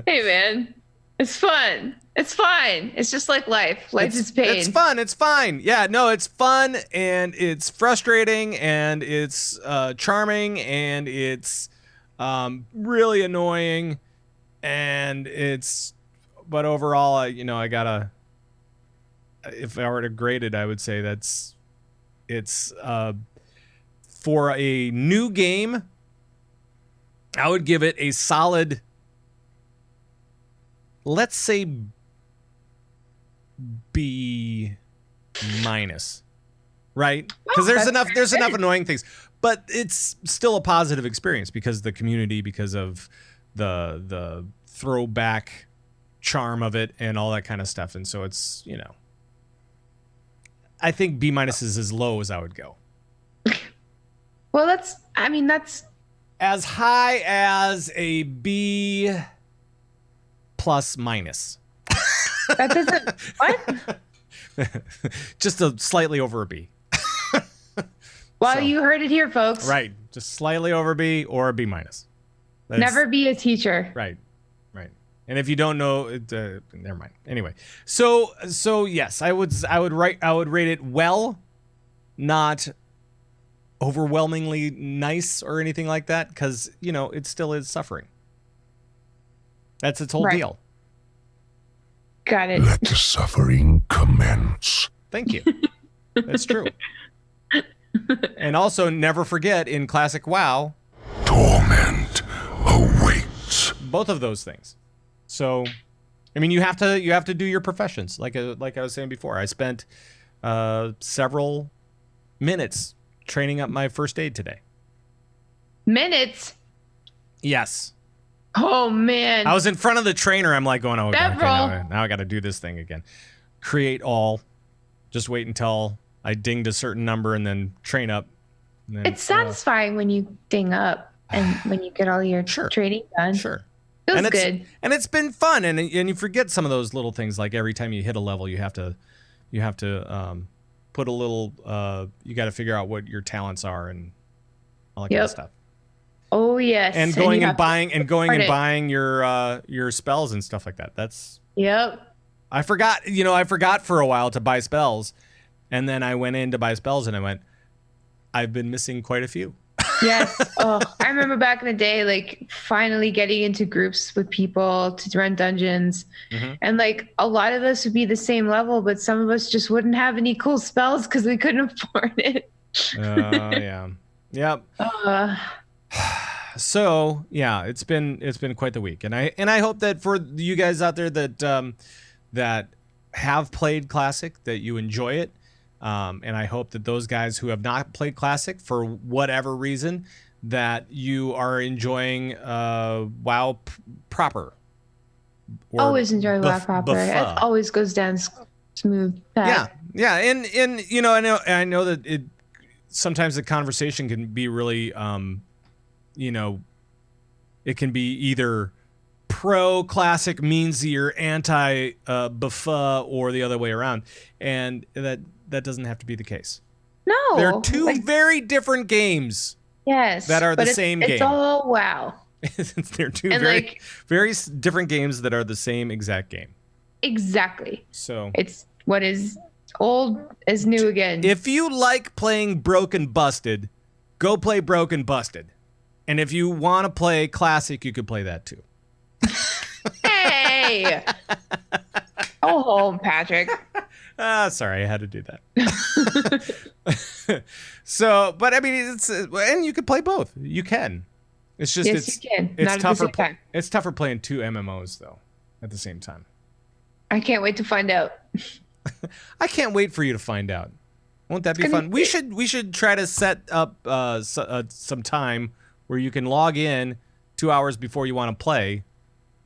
man. It's fun. It's fine. It's just like life. Life is pain. It's fun. It's fine. Yeah, no, it's fun, and it's frustrating, and it's charming, and it's really annoying, and but overall, I gotta, if I were to grade it, I would say it's for a new game, I would give it a solid, let's say B-, right? Because there's enough annoying things, but it's still a positive experience because the community, because of the throwback charm of it and all that kind of stuff. And so it's, I think B- is as low as I would go. Well, that's as high as a B+-. that doesn't what? Just a slightly over a B. Well, you heard it here, folks. Right. Just slightly over B or a B-. Never be a teacher. Right. And if you don't know, never mind. Anyway, so yes, I would rate it well, not overwhelmingly nice or anything like that, because it still is suffering. That's its whole deal. Got it. Let the suffering commence. Thank you. That's true. And also, never forget, in classic WoW, Torment awaits. both of those things. So, I mean, you have to do your professions. Like I was saying before, I spent several minutes training up my first aid today. Minutes? Yes. Oh, man. I was in front of the trainer. I'm like going, okay, Several. now I got to do this thing again. Create all. Just wait until I dinged a certain number and then train up. And then, It's satisfying when you ding up and when you get all your training done. Sure. Feels and good. And it's been fun, and you forget some of those little things, like every time you hit a level, you have to put a little. You got to figure out what your talents are and all that kind of stuff. Oh yes. And going and buying your spells and stuff like that. That's. Yep. I forgot for a while to buy spells, and then I went in to buy spells, and I went, I've been missing quite a few. Yes. Oh, I remember back in the day, like finally getting into groups with people to run dungeons. Mm-hmm. And like a lot of us would be the same level, but some of us just wouldn't have any cool spells because we couldn't afford it. Yeah. Yep. So yeah, it's been quite the week. And I hope that for you guys out there that have played Classic, that you enjoy it. And I hope that those guys who have not played Classic for whatever reason, that you are enjoying WoW proper. Always enjoy WoW proper. It always goes down smooth. Yeah. And I know that it sometimes the conversation can be really it can be either pro Classic means you're anti buffa or the other way around, and that doesn't have to be the case. No. There are two very different games. Yes. That are the same game. It's all WoW. They're two very different games that are the same exact game. Exactly. So it's what is old is new again. If you like playing Broken Busted, go play Broken Busted. And if you want to play Classic, you could play that too. Hey! Go home, Patrick. Sorry, I had to do that. So, but I mean, and you could play both. You can. It's just you can. It's Not tougher. At the same time. It's tougher playing two MMOs though at the same time. I can't wait to find out. I can't wait for you to find out. Won't that be fun? We should try to set up some time where you can log in 2 hours before you want to play,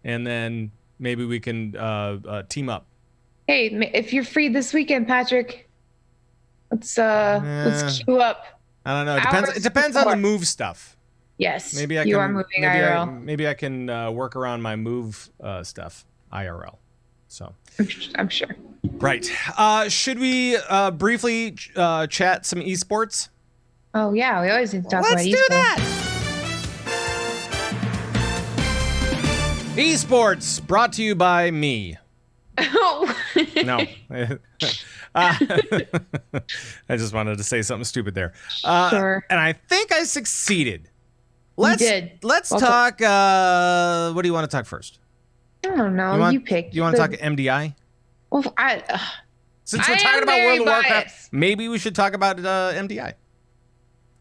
and then maybe we can team up. Hey, if you're free this weekend, Patrick, let's queue up. I don't know. It depends on the move stuff. Yes. Maybe you are moving IRL. Maybe I can work around my move stuff IRL. So I'm sure. Right. Should we briefly chat some eSports? Oh yeah, we always need to talk about eSports. Let's do that. eSports brought to you by me. No. I just wanted to say something stupid there. Sure. And I think I succeeded. You did. Let's Welcome. talk. What do you want to talk first? I don't know. You picked. You want to talk MDI? Well, Since we're I talking am about very World of Warcraft, biased. maybe we should talk about MDI.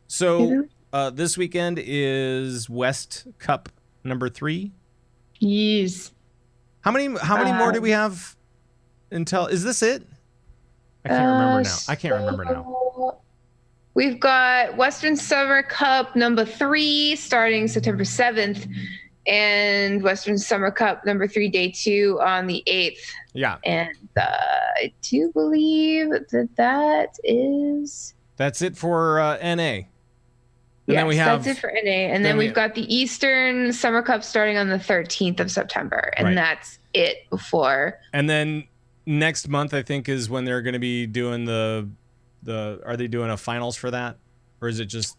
So this weekend is West Cup number 3. Yes. How many more do we have until? Is this it? I can't remember now. We've got Western Summer Cup number 3 starting September 7th, and Western Summer Cup number 3 day 2 on the 8th. Yeah. And I do believe that is. That's it for NA. And Yes, then we have, that's it for NA. And then we've got the Eastern Summer Cup starting on the 13th of September. And that's it before. And then next month, I think, is when they're going to be doing are they doing a finals for that? Or is it just,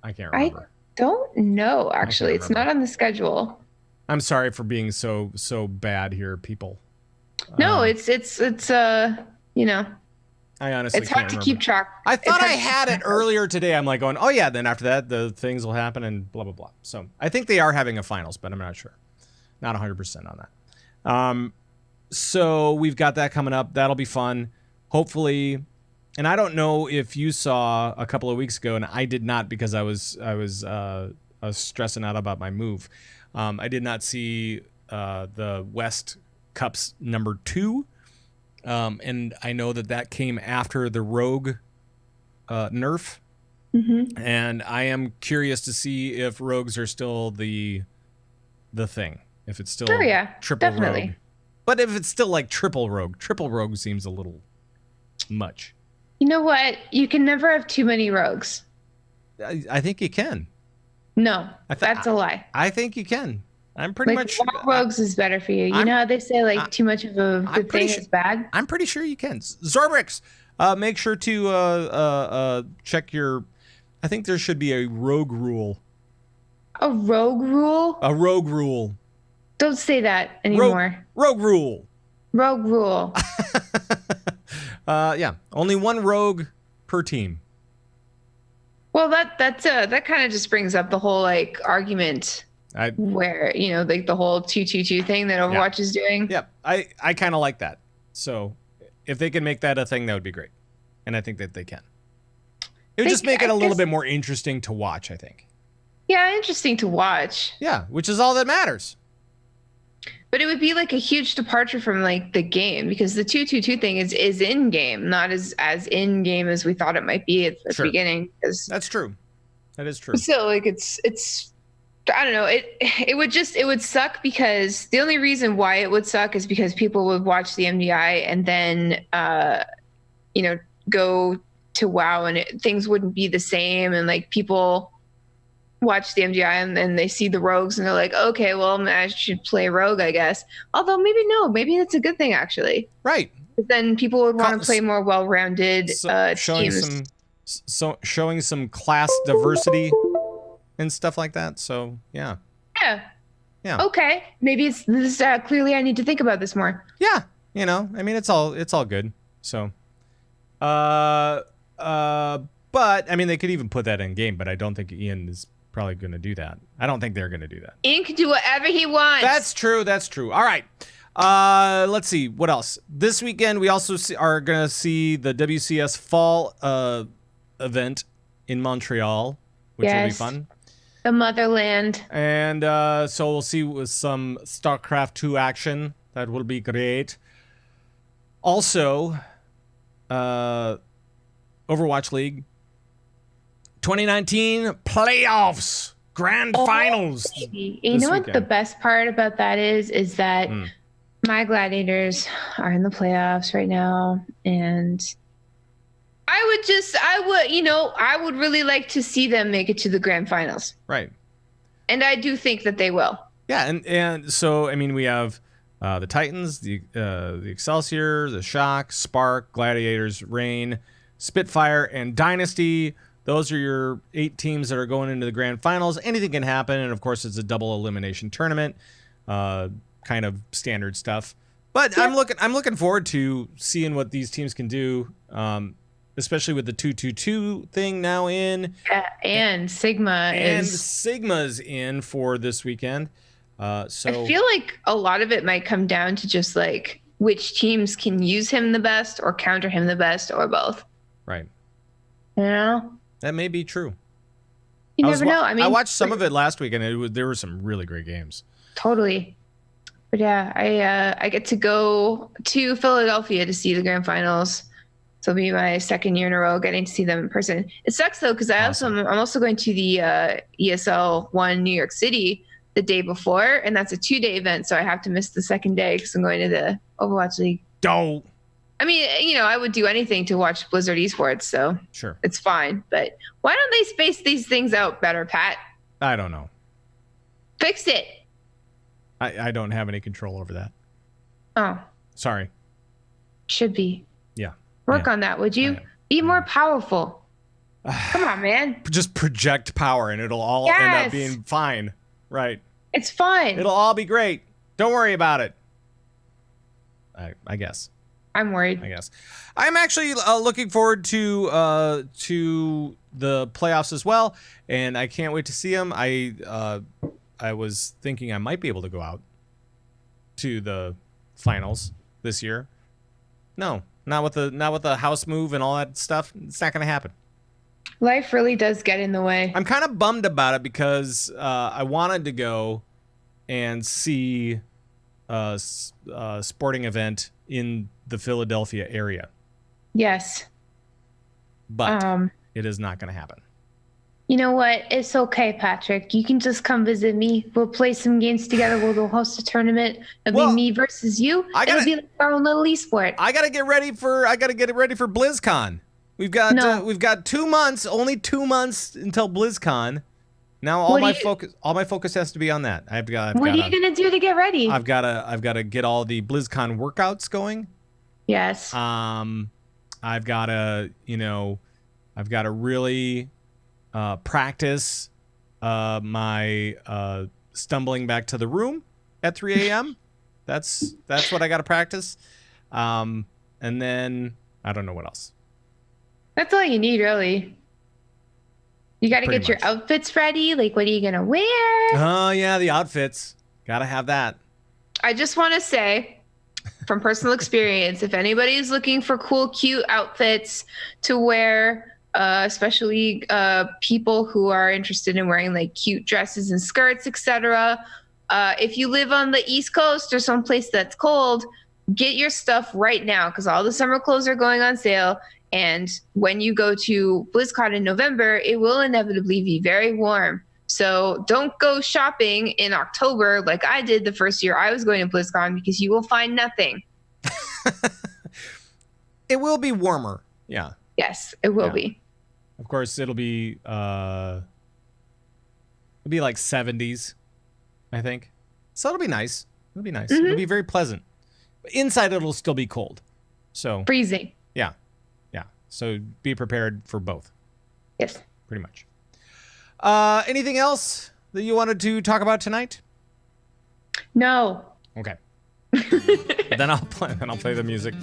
I can't remember. I don't know, actually. It's not on the schedule. I'm sorry for being so bad here, people. No, it's you know, I honestly it's hard can't to remember. keep track. I thought I It's hard to had keep it track. earlier today. I'm like going, oh yeah, then after that, the things will happen and blah, blah, blah. So I think they are having a finals, but I'm not sure. Not 100% on that. So we've got that coming up. That'll be fun. Hopefully, and I don't know if you saw a couple of weeks ago, and I did not because I was stressing out about my move. I did not see the West Cups number 2. And I know that came after the Rogue nerf. Mm-hmm. And I am curious to see if rogues are still the thing. If it's still triple definitely. rogue. But if it's still like triple rogue seems a little much. You know what? You can never have too many rogues. I think you can. No, that's a lie. I think you can. I'm pretty much more rogues is better for you. You know how they say too much of a good thing is bad? I'm pretty sure you can. Zorbrix, make sure to check your. I think there should be a rogue rule. A rogue rule? A rogue rule. Don't say that anymore. Rogue rule. Rogue rule. Yeah, only one rogue per team. Well, that kind of just brings up the whole argument where the whole 2-2-2 thing that Overwatch is doing. Yeah, I kind of like that. So if they can make that a thing, that would be great, and I think that they can. It would just make it a little bit more interesting to watch, I think. Yeah, interesting to watch. Yeah, which is all that matters. But it would be like a huge departure from the game, because the 2-2-2 thing is in game, not as in game as we thought it might be at the beginning. That's true. That is true. So it's I don't know. It would suck, because the only reason why it would suck is because people would watch the MDI and then go to WoW and things wouldn't be the same, and people watch the MDI and then they see the rogues and they're like, okay, well, I should play rogue, I guess. Although maybe it's a good thing, actually. Right. But then people would want to play more well-rounded showing teams. Showing some class diversity and stuff like that. So yeah. Yeah. Okay. Maybe this clearly I need to think about this more. Yeah. I mean, it's all good. So, but I mean, they could even put that in game, but I don't think Ian is probably going to do that. I don't think they're going to do that. Ian can do whatever he wants. That's true. All right. Let's see what else. This weekend we also are going to see the WCS fall event in Montreal, which will be fun. The motherland. And so we'll see with some StarCraft 2 action. That will be great. Also, Overwatch League 2019 playoffs, grand finals. You know what the best part about that is that my gladiators are in the playoffs right now, and I would really like to see them make it to the grand finals. Right. And I do think that they will. Yeah, and so I mean we have the Titans, the Excelsior, the Shock, Spark, Gladiators, Reign, Spitfire, and Dynasty. Those are your 8 teams that are going into the grand finals. Anything can happen, and of course it's a double elimination tournament. kind of standard stuff. But I'm looking forward to seeing what these teams can do, especially with the 2-2-2 thing now in. Yeah, and Sigma's in for this weekend. So I feel like a lot of it might come down to just like which teams can use him the best or counter him the best or both. Right. You know? That may be true. You never know. I mean, I watched some of it last week, and there were some really great games. Totally. But yeah, I get to go to Philadelphia to see the grand finals. So it'll be my second year in a row getting to see them in person. It sucks though, because I'm also going to the ESL 1 New York City the day before, and that's a 2-day event, so I have to miss the second day because I'm going to the Overwatch League. Don't. I mean, I would do anything to watch Blizzard eSports, so sure, it's fine. But why don't they space these things out better, Pat? I don't know. Fix it. I don't have any control over that. Oh. Sorry. Should be. Yeah. Work on that, would you? Be more powerful. Come on, man. Just project power and it'll all end up being fine. Right. It's fine. It'll all be great. Don't worry about it. I guess. I'm worried. I guess. I'm actually looking forward to the playoffs as well, and I can't wait to see them. I was thinking I might be able to go out to the finals this year. No, not with the house move and all that stuff. It's not going to happen. Life really does get in the way. I'm kind of bummed about it because I wanted to go and see a sporting event in the Philadelphia area. Yes. But it is not going to happen. You know what? It's okay, Patrick. You can just come visit me. We'll play some games together. We'll host a tournament. It'll be me versus you. It'll be like our own little esport. I gotta get ready for BlizzCon. We've got 2 months, only 2 months until BlizzCon. Now all my focus has to be on that. What are you gonna do to get ready? I've gotta get all the BlizzCon workouts going. Yes. I've gotta really practice my stumbling back to the room at 3 a.m. That's what I gotta practice. And then I don't know what else. That's all you need, really. You got to get your outfits ready. Like, what are you going to wear? Oh, yeah, the outfits. Got to have that. I just want to say, from personal experience, if anybody is looking for cool, cute outfits to wear, especially people who are interested in wearing, like, cute dresses and skirts, etc., if you live on the East Coast or someplace that's cold, get your stuff right now because all the summer clothes are going on sale. And when you go to BlizzCon in November, it will inevitably be very warm. So don't go shopping in October like I did the first year I was going to BlizzCon because you will find nothing. It will be warmer. Yeah. Yes, it will be. Of course, it'll be like 70s, I think. So it'll be nice. It'll be nice. Mm-hmm. It'll be very pleasant. Inside, it'll still be cold. So freezing. Yeah. So be prepared for both. Yes. Pretty much. Anything else that you wanted to talk about tonight? No. Okay. Then I'll play the music,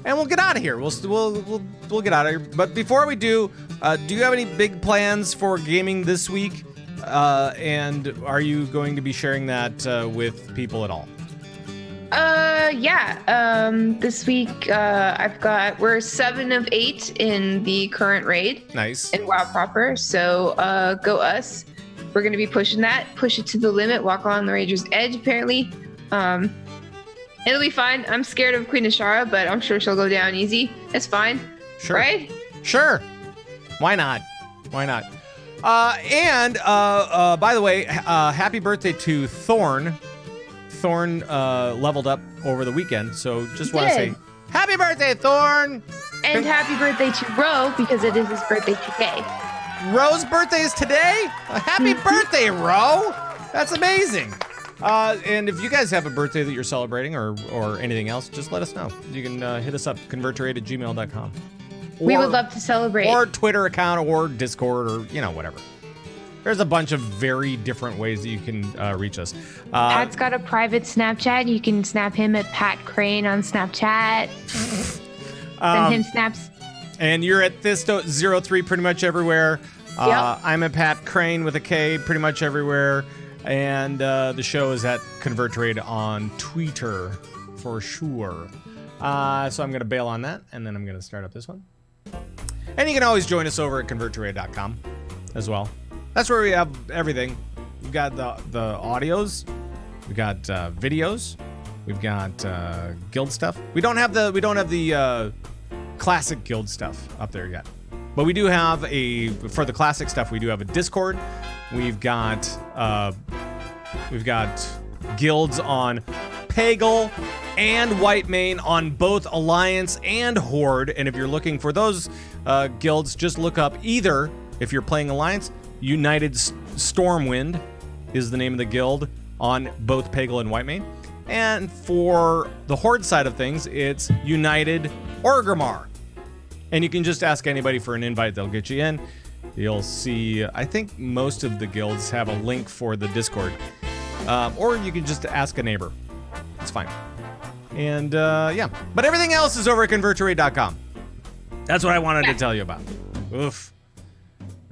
and we'll get out of here. We'll get out of here. But before we do you have any big plans for gaming this week? And are you going to be sharing that with people at all? This week, we're 7 of 8 in the current raid. Nice. In WoW proper. So, go us. We're going to be push it to the limit, walk along the Rager's edge, apparently. It'll be fine. I'm scared of Queen Ashara, but I'm sure she'll go down easy. It's fine. Sure. Right? Sure. Why not? And by the way, happy birthday to Thorn. Thorn leveled up over the weekend, so just want to say happy birthday, Thorn! And happy birthday to Ro, because it is his birthday today. Ro's birthday is today? Happy birthday, Ro! That's amazing. And if you guys have a birthday that you're celebrating or anything else, just let us know. You can hit us up, converttoraid@gmail.com. We would love to celebrate. Or Twitter account or Discord or, whatever. There's a bunch of very different ways that you can reach us. Pat's got a private Snapchat. You can snap him at Pat Crane on Snapchat. Send him snaps. And you're at Thyst03 pretty much everywhere. Yep. I'm at Pat Crane with a K pretty much everywhere. And the show is at Convert to Raid on Twitter for sure. So I'm going to bail on that, and then I'm going to start up this one. And you can always join us over at converttoraid.com as well. That's where we have everything. We've got the audios, we've got videos, we've got guild stuff. We don't have the classic guild stuff up there yet, but we do have for the classic stuff. We do have a Discord. We've got guilds on Pagel and Whitemane on both Alliance and Horde. And if you're looking for those guilds, just look up either, if you're playing Alliance, United Stormwind is the name of the guild on both Pagel and Whitemane. And for the Horde side of things, it's United Orgrimmar. And you can just ask anybody for an invite, they'll get you in. You'll see, I think most of the guilds have a link for the Discord. Or you can just ask a neighbor. It's fine. And yeah, but everything else is over at converttoraid.com. That's what I wanted to tell you about. Oof.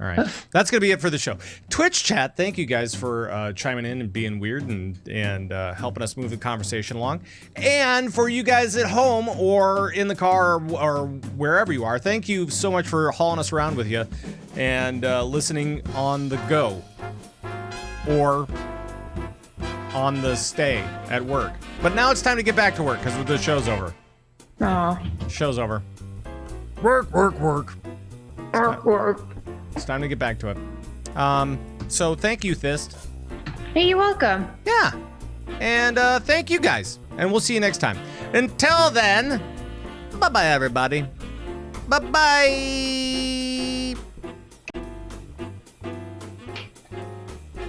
All right, that's gonna be it for the show. Twitch chat, thank you guys for chiming in and being weird and helping us move the conversation along. And for you guys at home or in the car or wherever you are, thank you so much for hauling us around with you and listening on the go or on the stay at work. But now it's time to get back to work because the show's over. Aw. Show's over. Work. It's time to get back to it. So thank you, Thyst. Hey, you're welcome. Yeah. And thank you guys. And we'll see you next time. Until then, bye-bye, everybody. Bye-bye.